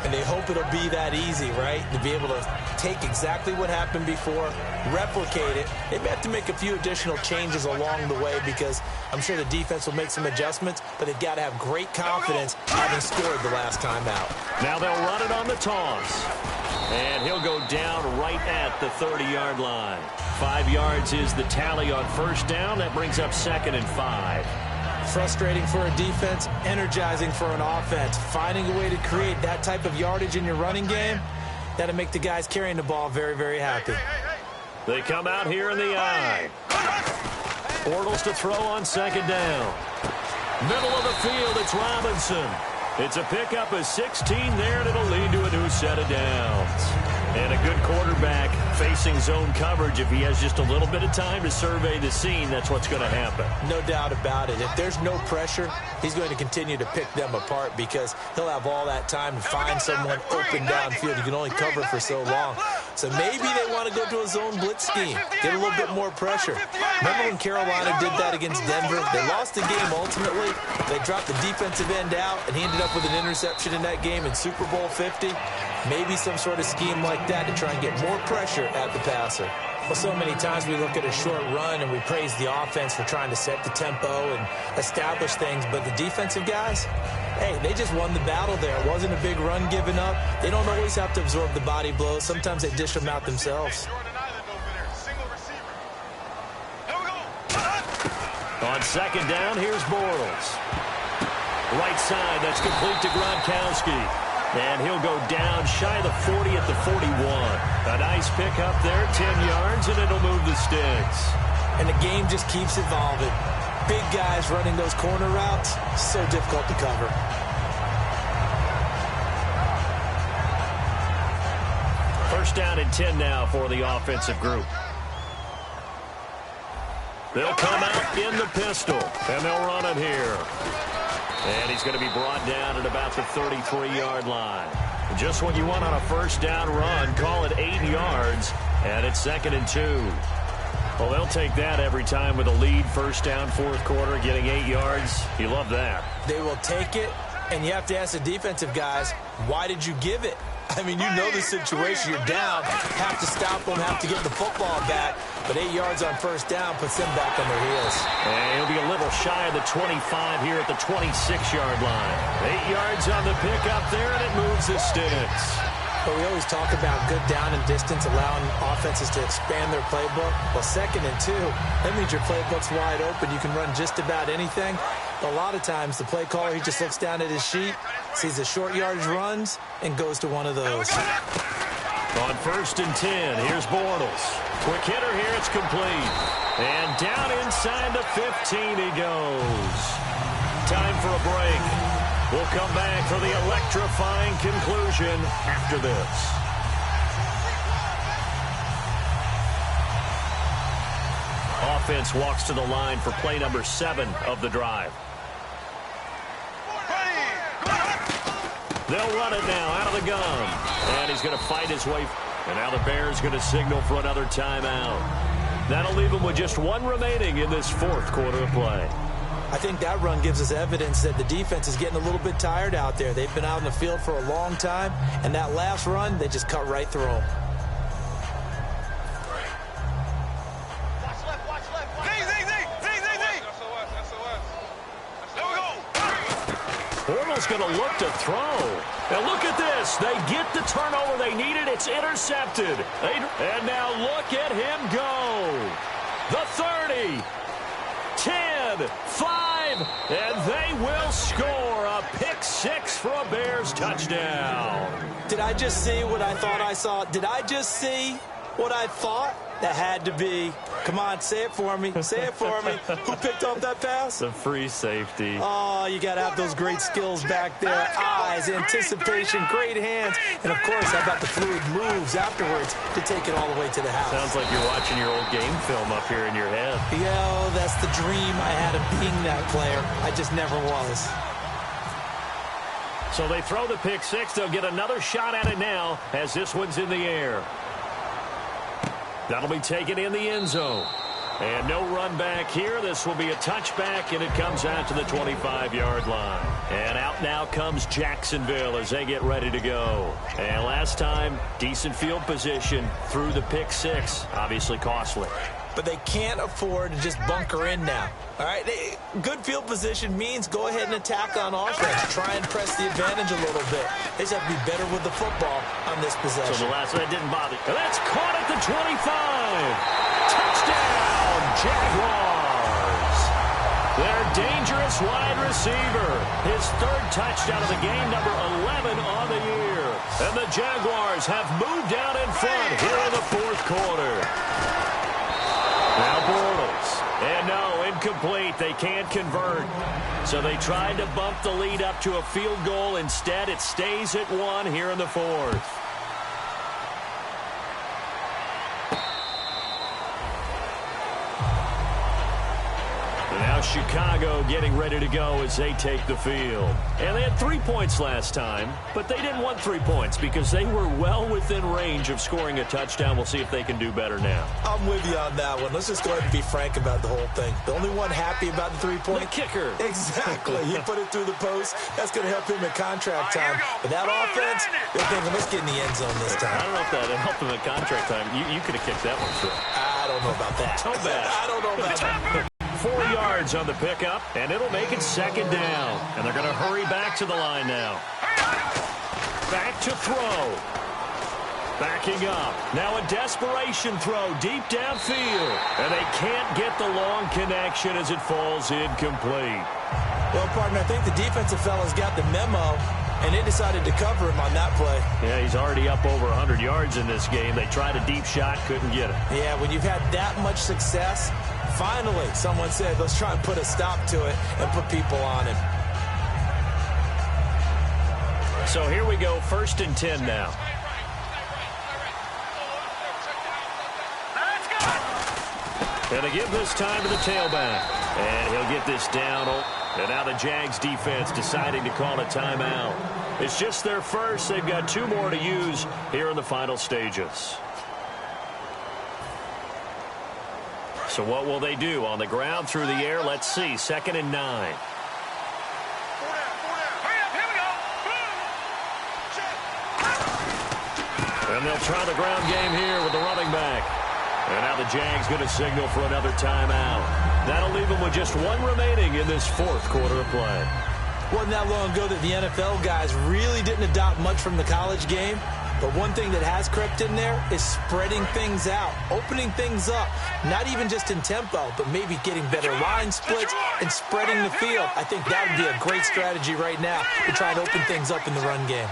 And they hope it'll be that easy, right? To be able to take exactly what happened before, replicate it. They may have to make a few additional changes along the way because I'm sure the defense will make some adjustments, but they've got to have great confidence having scored the last time out. Now they'll run it on the toss. And he'll go down right at the 30-yard line. 5 yards is the tally on 1st down. That brings up 2nd and 5. Frustrating for a defense, energizing for an offense. Finding a way to create that type of yardage in your running game, that'll make the guys carrying the ball very, very happy. They come out here in the eye. Bortles to throw on 2nd down. Middle of the field, it's Robinson. It's a pickup of 16 there, and it'll lead to a new set of downs. And a good quarterback facing zone coverage. If he has just a little bit of time to survey the scene, that's what's going to happen. No doubt about it. If there's no pressure, he's going to continue to pick them apart because he'll have all that time to find someone open downfield. You can only cover for so long. So maybe they want to go to a zone blitz scheme, get a little bit more pressure. Remember when Carolina did that against Denver? They lost the game ultimately. They dropped the defensive end out, and he ended up with an interception in that game in Super Bowl 50. Maybe some sort of scheme like that to try and get more pressure at the passer. Well, so many times we look at a short run and we praise the offense for trying to set the tempo and establish things, but the defensive guys, hey, they just won the battle there. It wasn't a big run given up. They don't always have to absorb the body blows. Sometimes they dish them out themselves. On 2nd down, here's Bortles. Right side, that's complete to Gronkowski. And he'll go down shy of the 40 at the 41. A nice pickup there, 10 yards, and it'll move the sticks. And the game just keeps evolving. Big guys running those corner routes, so difficult to cover. First down and 10 now for the offensive group. They'll come out in the pistol, and they'll run it here. And he's going to be brought down at about the 33-yard line. Just what you want on a first down run. Call it 8 yards, and it's 2nd and 2. Well, they'll take that every time with a lead. First down, 4th quarter, getting 8 yards. You love that. They will take it, and you have to ask the defensive guys, why did you give it? I mean, you know the situation. You're down, have to stop them, have to get the football back. But 8 yards on first down puts them back on their heels. And he'll be a little shy of the 25 here at the 26-yard line. 8 yards on the pickup there, and it moves the sticks. But we always talk about good down and distance, allowing offenses to expand their playbook. Well, 2nd and 2, that means your playbook's wide open. You can run just about anything. But a lot of times, the play caller, he just looks down at his sheet, sees the short yardage runs, and goes to one of those. On 1st and 10, here's Bortles. Quick hitter here, it's complete. And down inside the 15 he goes. Time for a break. We'll come back for the electrifying conclusion after this. Offense walks to the line for play number 7 of the drive. They'll run it now out of the gun. And he's going to fight his way. And now the Bears going to signal for another timeout. That'll leave him with just 1 remaining in this 4th quarter of play. I think that run gives us evidence that the defense is getting a little bit tired out there. They've been out in the field for a long time. And that last run, they just cut right through them. Bortles going to look to throw. And look at this. They get the turnover they needed. It's intercepted. And now look at him go. The 30, 10, 5, and they will score a pick 6 for a Bears touchdown. Did I just see what I thought I saw? Did I just see what I thought? That had to be. Come on, say it for me. Say it for me. Who picked up that pass? The free safety. Oh, you got to have those great skills back there. Eyes, anticipation, great hands. And, of course, how about the fluid moves afterwards to take it all the way to the house? Sounds like you're watching your old game film up here in your head. Yeah, that's the dream I had of being that player. I just never was. So they throw the pick 6. They'll get another shot at it now as this one's in the air. That'll be taken in the end zone. And no run back here. This will be a touchback, and it comes out to the 25-yard line. And out now comes Jacksonville as they get ready to go. And last time, decent field position through the pick 6. Obviously costly. But they can't afford to just bunker in now. All right, good field position means go ahead and attack on offense. Try and press the advantage a little bit. They just have to be better with the football on this possession. So the last one didn't bother. And that's caught at the 25. Touchdown, Jaguars. Their dangerous wide receiver. His 3rd touchdown of the game, number 11 on the year. And the Jaguars have moved out in front here in the 4th quarter. Now Bortles. And no, incomplete. They can't convert. So they tried to bump the lead up to a field goal. Instead, it stays at 1 here in the 4th. And now Chicago getting ready to go as they take the field. And they had 3 points last time, but they didn't want 3 points because they were well within range of scoring a touchdown. We'll see if they can do better now. I'm with you on that one. Let's just go ahead and be frank about the whole thing. The only one happy about the 3-point? The kicker. Exactly. He put it through the post. That's going to help him at contract time. But that offense, they're thinking, let's get in the end zone this time. I don't know if that helped him at contract time. You could have kicked that one through. I don't know about that. So bad. I don't know about that. 4 yards on the pickup, and it'll make it 2nd down. And they're going to hurry back to the line now. Back to throw. Backing up. Now a desperation throw deep downfield. And they can't get the long connection as it falls incomplete. Well, partner, I think the defensive fellas got the memo, and they decided to cover him on that play. Yeah, he's already up over 100 yards in this game. They tried a deep shot, couldn't get it. Yeah, when you've had that much success, finally someone said, let's try and put a stop to it and put people on him. So here we go, 1st and 10 now. And they give this time to the tailback. And he'll get this down. And now the Jags defense deciding to call a timeout. It's just their first. They've got 2 more to use here in the final stages. So what will they do? On the ground, through the air, let's see. 2nd and 9. And they'll try the ground game here with the running back. And now the Jags going to signal for another timeout. That'll leave them with just 1 remaining in this 4th quarter of play. Wasn't that long ago that the NFL guys really didn't adopt much from the college game. But one thing that has crept in there is spreading things out, opening things up, not even just in tempo, but maybe getting better line splits and spreading the field. I think that would be a great strategy right now to try and open things up in the run game.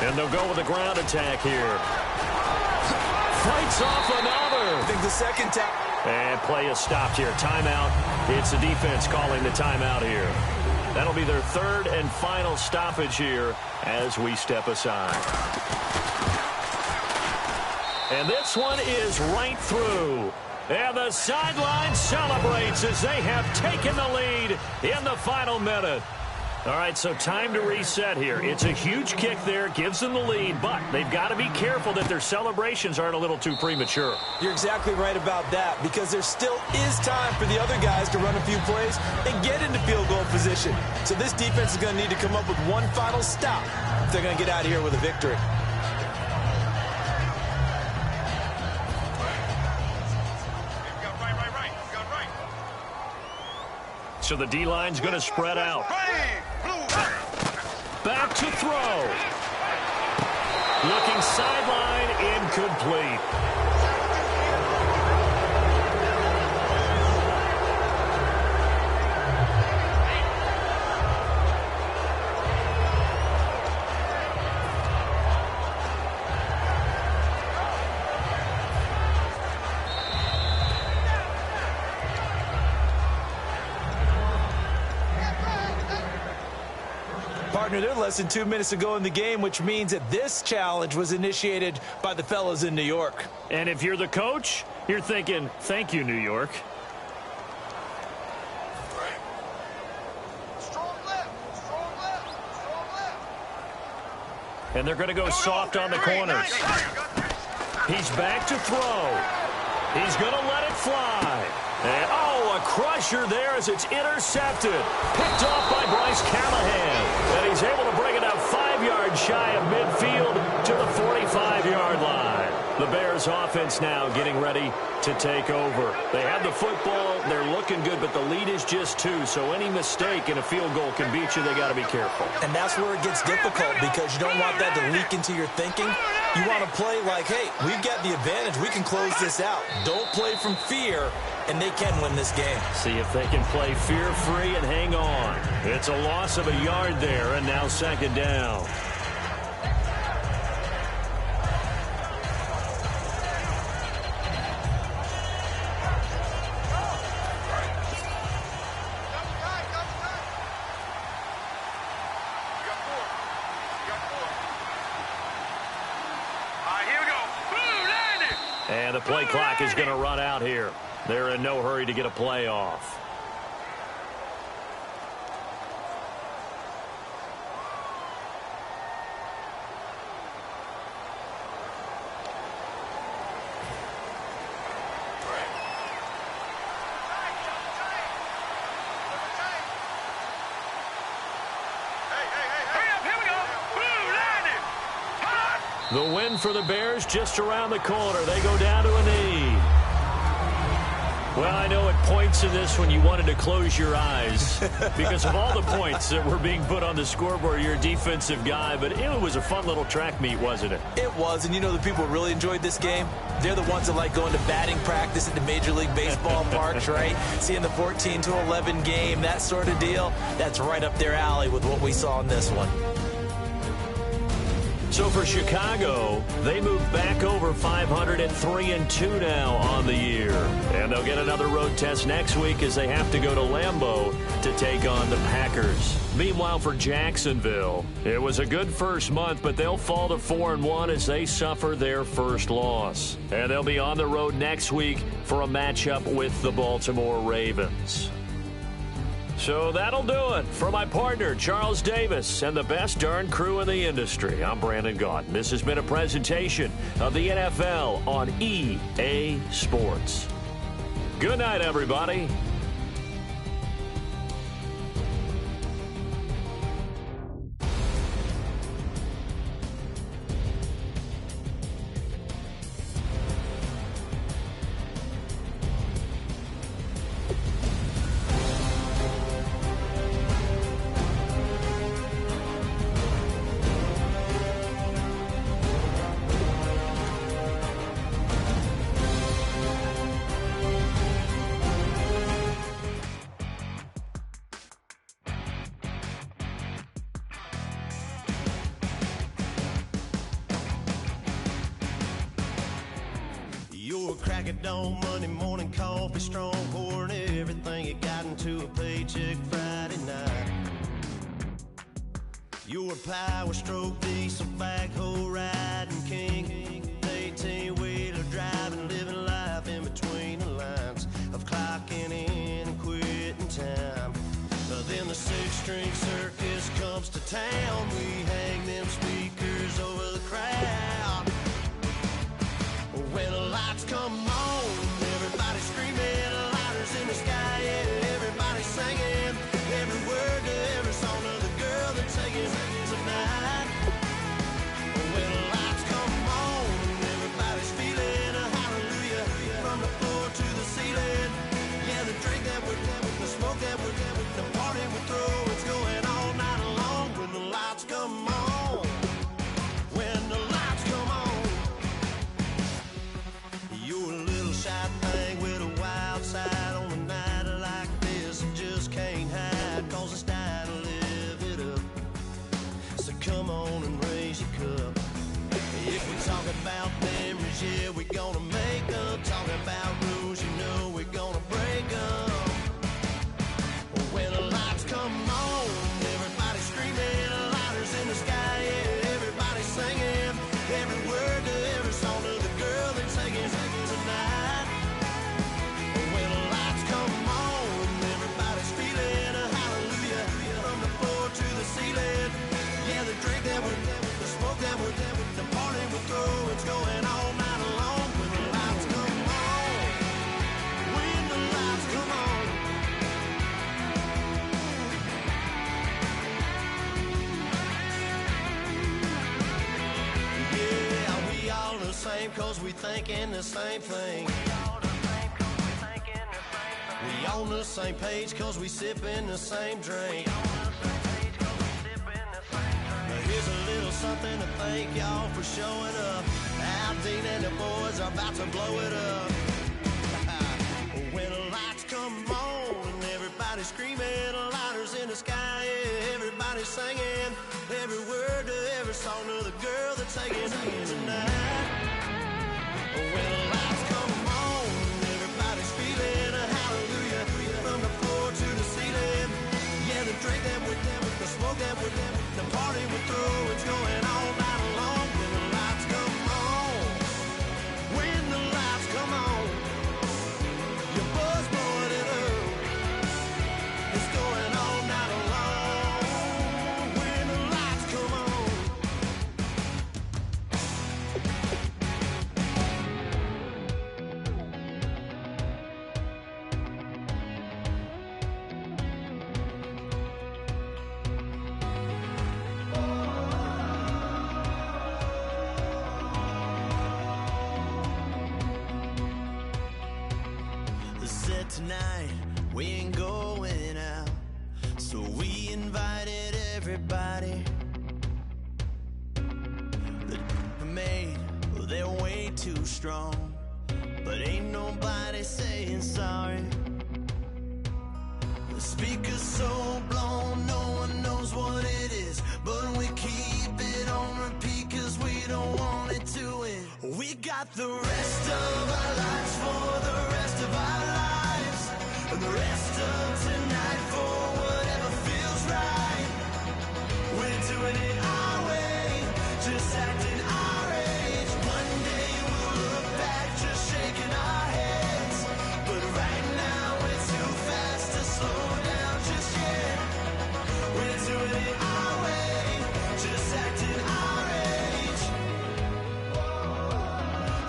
And they'll go with a ground attack here. Fights off another. I think the second time. And play is stopped here. Timeout. It's the defense calling the timeout here. That'll be their third and final stoppage here as we step aside. And this one is right through. And the sideline celebrates as they have taken the lead in the final minute. All right, so time to reset here. It's a huge kick there, gives them the lead, but they've got to be careful that their celebrations aren't a little too premature. You're exactly right about that, because there still is time for the other guys to run a few plays and get into field goal position. So this defense is going to need to come up with one final stop if they're going to get out of here with a victory. So the D-line's going to spread out. Back to throw. Looking sideline, incomplete. They're less than 2 minutes to go in the game, which means that this challenge was initiated by the fellas in New York. And if you're the coach, you're thinking, thank you, New York. And they're going to go soft on the corners. He's back to throw. He's going to let it fly. And, oh, a crusher there as it's intercepted. Picked off by Bryce Callahan. And he's able to bring it up 5 yards shy of midfield to the 45-yard line. The Bears offense now getting ready to take over. They have the football. They're looking good, but the lead is just 2. So any mistake in a field goal can beat you. They got to be careful. And that's where it gets difficult, because you don't want that to leak into your thinking. You want to play like, hey, we've got the advantage. We can close this out. Don't play from fear, and they can win this game. See if they can play fear-free and hang on. It's a loss of a yard there, and now second down. And the play clock is going to run out here. They're in no hurry to get a play off. The win for the Bears just around the corner. They go down to a knee. Well, I know at points in this when you wanted to close your eyes because of all the points that were being put on the scoreboard. You're a defensive guy, but it was a fun little track meet, wasn't it? It was, and you know the people who really enjoyed this game? They're the ones that like going to batting practice at the Major League Baseball parks, right? Seeing the 14-11 game, that sort of deal. That's right up their alley with what we saw in this one. So for Chicago, they move back over 500 at 3-2 now on the year. And they'll get another road test next week as they have to go to Lambeau to take on the Packers. Meanwhile, for Jacksonville, it was a good first month, but they'll fall to 4-1 as they suffer their first loss. And they'll be on the road next week for a matchup with the Baltimore Ravens. So that'll do it for my partner, Charles Davis, and the best darn crew in the industry. I'm Brandon Gaudin. This has been a presentation of the NFL on EA Sports. Good night, everybody. crack of dawn, Monday morning coffee, strong, pouring everything you got into a paycheck Friday night. You're a power stroke, diesel backhoe riding king, 18-wheeler driving, living life in between the lines of clocking in and quitting time. Then the six-string circus comes to town. We hang them speakers over the crowd. When the lights come on, everybody screaming, lighters in the sky, yeah, everybody singing every word to every song of the girl they're taking tonight. When the lights come on, everybody's feeling a hallelujah from the floor to the ceiling. Yeah, the drink that we're the smoke that we're the party we throw, it's going all night long. When the lights come on, when the lights come on, you're a little shy thing with a wild side. On a night like this, you just can't hide, cause it's time to live it up. So come on and raise your cup. If we talk about memories, yeah, we're gonna make them. Talking about rules, you know we're gonna break them. When the lights come on, everybody screaming, lighters in the sky, yeah, everybody singing every word to every song of the girl they're taking tonight. When the lights come on, everybody's feeling a hallelujah from the floor to the ceiling. Yeah, the drink that we're the smoke that we're the party we throw, it's going all night long. When the lights come on, when the lights come on. Yeah, we all the same cause we thinking the same thing. We on the same page cause we sipping the same drink. Here's a little something to thank y'all for showing up. Al Dean and the boys are about to blow it up. When the lights come on and everybody's screaming, lighters in the sky, yeah, everybody's singing every word to every song of the girl they're taking tonight. When the lights come on, everybody's feeling a hallelujah from the floor to the ceiling. Yeah, the drink that we're the smoke that we're the party we throw, it's going all night long. When the lights come on, when the lights come on, your buzz blowing it up, it's going all night long. When the lights come on. Said tonight we ain't going out, so we invited everybody. The made, well, they're way too strong, but ain't nobody saying sorry. The speaker's so blown, no one knows what it is, but we keep it on repeat cause we don't want it to end. We got the rest of our lives for the rest of our lives, and the rest of tonight for whatever feels right. We're doing it our way, just acting our age. One day we'll look back just shaking our heads, but right now we're too fast to slow down just yet. We're doing it our way, just acting our age,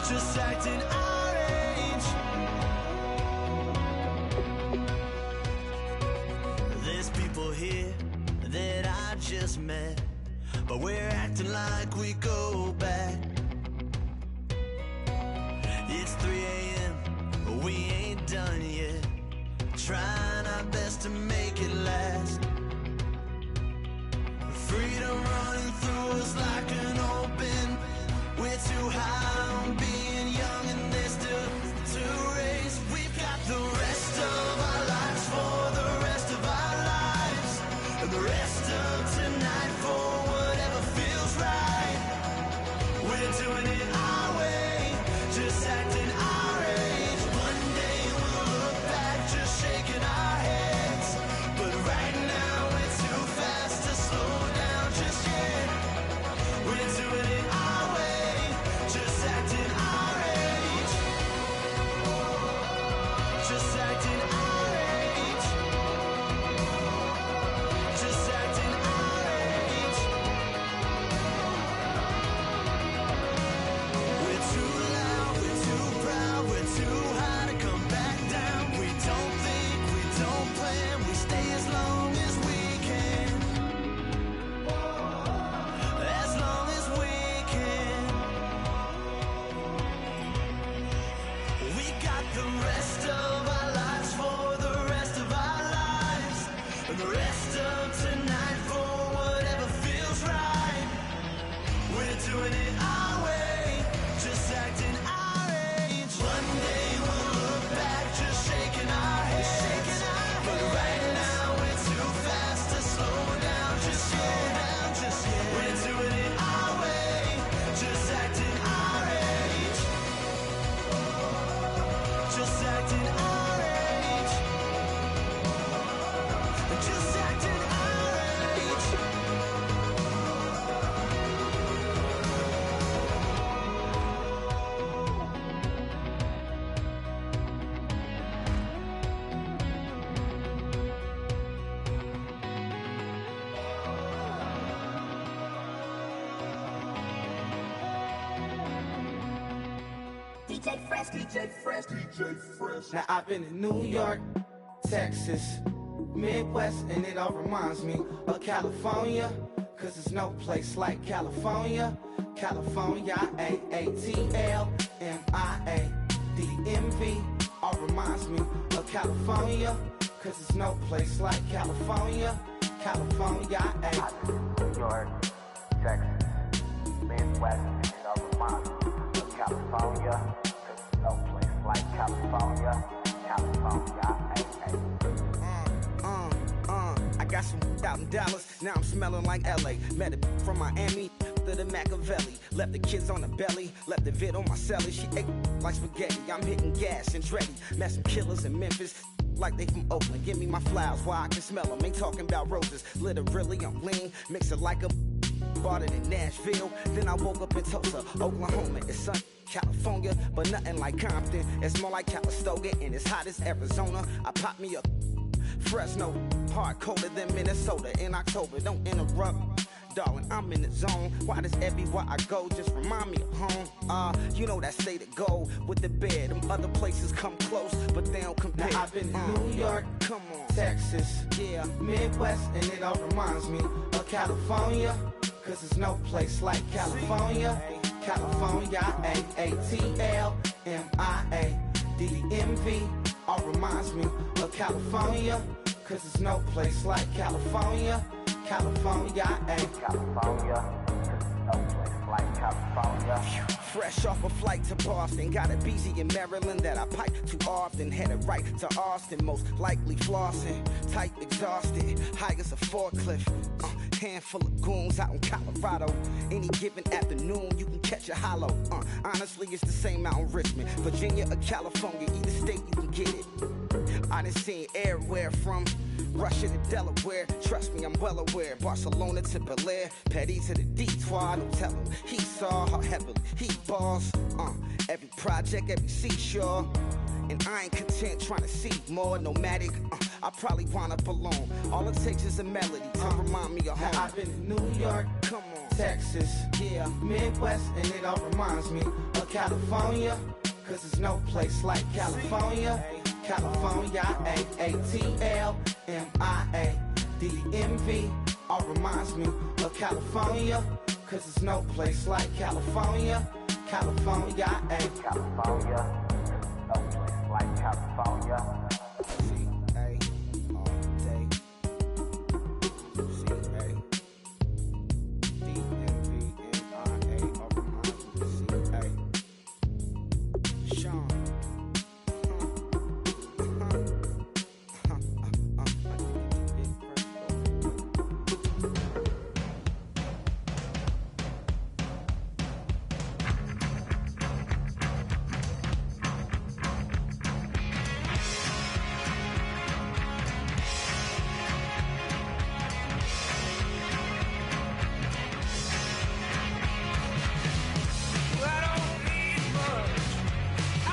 just acting our age. There's people here that I just met, but we're acting like we go back. It's 3 a.m., but we ain't done yet, trying our best to make it last. Freedom running through us like an open. We're too high on being young and there's still to race. We've got the rest of our lives for the rest of our lives, and the rest of tonight for whatever feels right. Now I've been in New York, Texas, Midwest, and it all reminds me of California, cause there's no place like California. California, AATLMIADMV, all reminds me of California, cause there's no place like California. California, New York, Texas, Midwest, and it all reminds me of California, cause there's no place like California. California, I got some out in Dallas, now I'm smelling like LA. Met a from Miami, to the Machiavelli. Left the kids on the belly, left the vid on my celly. She ate like spaghetti, I'm hitting gas and Dreddy. Met some killers in Memphis, like they from Oakland. Give me my flowers while I can smell them. Ain't talking about roses, literally I'm lean. Mix it like a bought it in Nashville. Then I woke up in Tulsa, Oklahoma. It's sun, California, but nothing like Compton. It's more like Calistoga and it's hot as Arizona. I pop me a Fresno, hard colder than Minnesota in October. Don't interrupt, darling, I'm in the zone. Why does everywhere I go just remind me of home? You know that state of gold with the bed. Them other places come close, but they don't compare. Now I've been in New York, come on, Texas, yeah, Midwest, and it all reminds me of California, cause there's no place like California. California, AATLMIADMV, all reminds me of California, cause there's no place like California. California, California, cause there's no place like California. Fresh off a flight to Boston, got a BZ in Maryland that I pipe too often. Headed right to Austin, most likely flossing. Tight, exhausted, high as a forklift. Handful of goons out in Colorado. Any given afternoon, you can catch a hollow. Honestly, it's the same out in Richmond, Virginia or California. Either state, you can get it. I done seen everywhere from Russia to Delaware. Trust me, I'm well aware. Barcelona to Bel Air, Petty to the Detroit. Don't tell him he saw how heavily he balls. Every project, every seashore. And I ain't content trying to see more nomadic. I probably wind up alone. All it takes is a melody to remind me of home. Now I've been in New York, come on, Texas, yeah, Midwest, and it all reminds me of California, cause there's no place like California. California, AATLMIADMV, all reminds me of California, cause there's no place like California. California, California, no place like California. C-A all day. C-A D-M-V-N-I-A all reminds me of C-A. Sean. I don't need much. I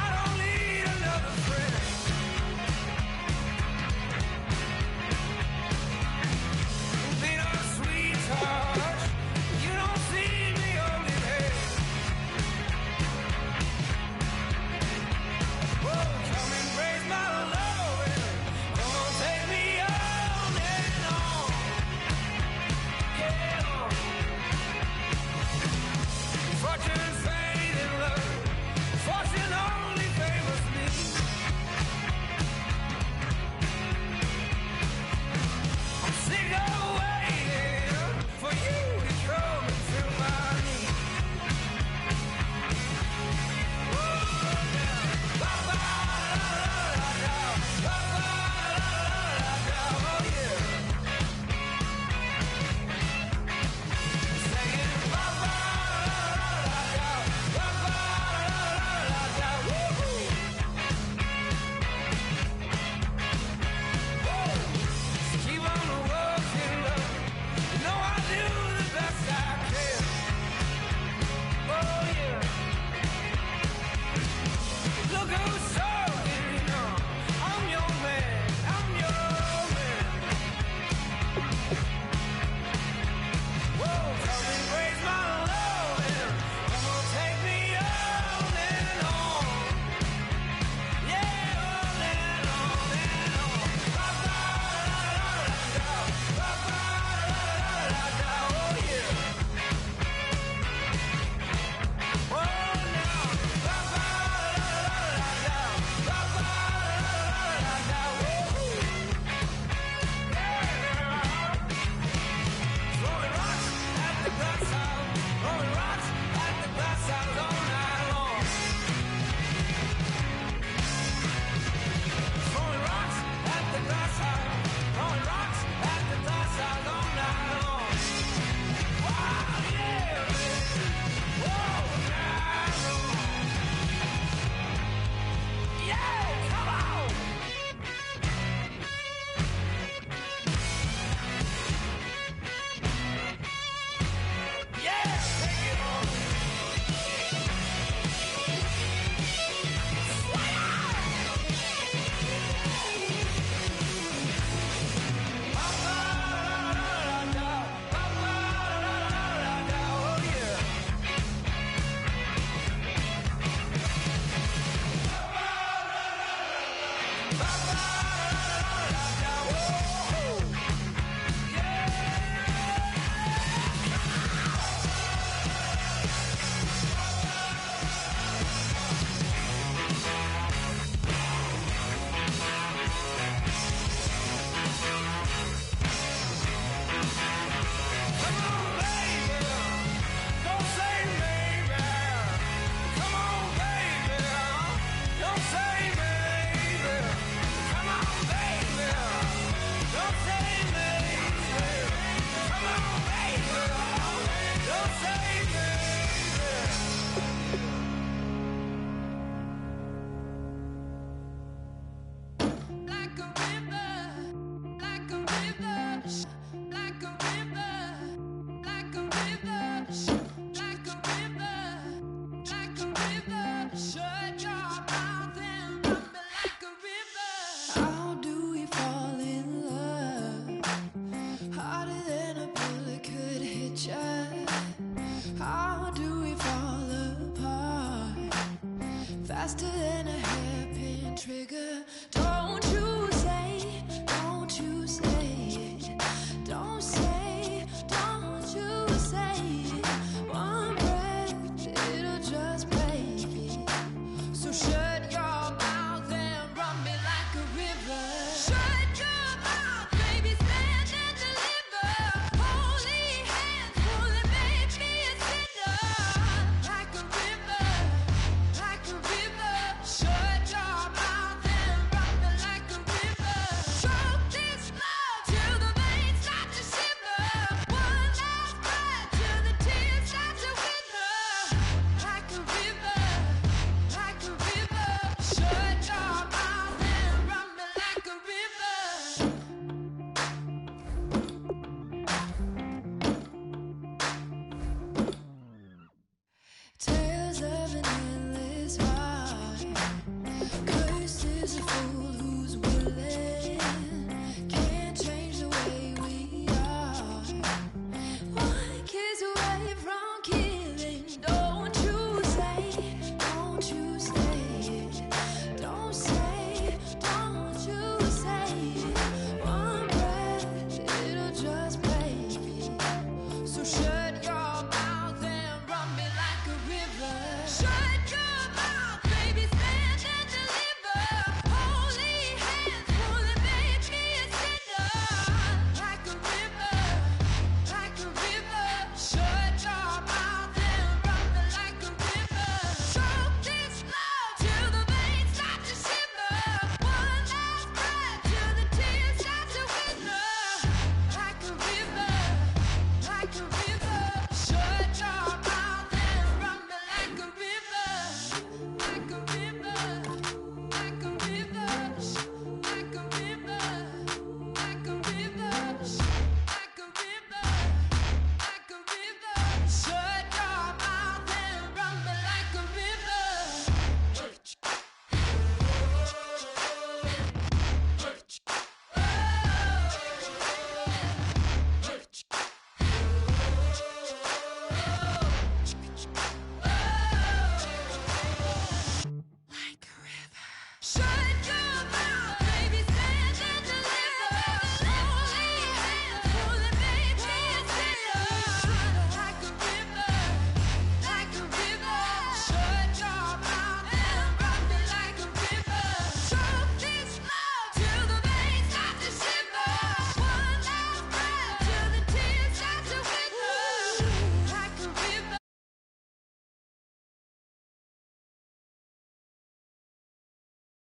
Shut your mouth and run me like a river. How do we fall in love? Harder than a bullet could hit ya. How do we fall apart? Faster than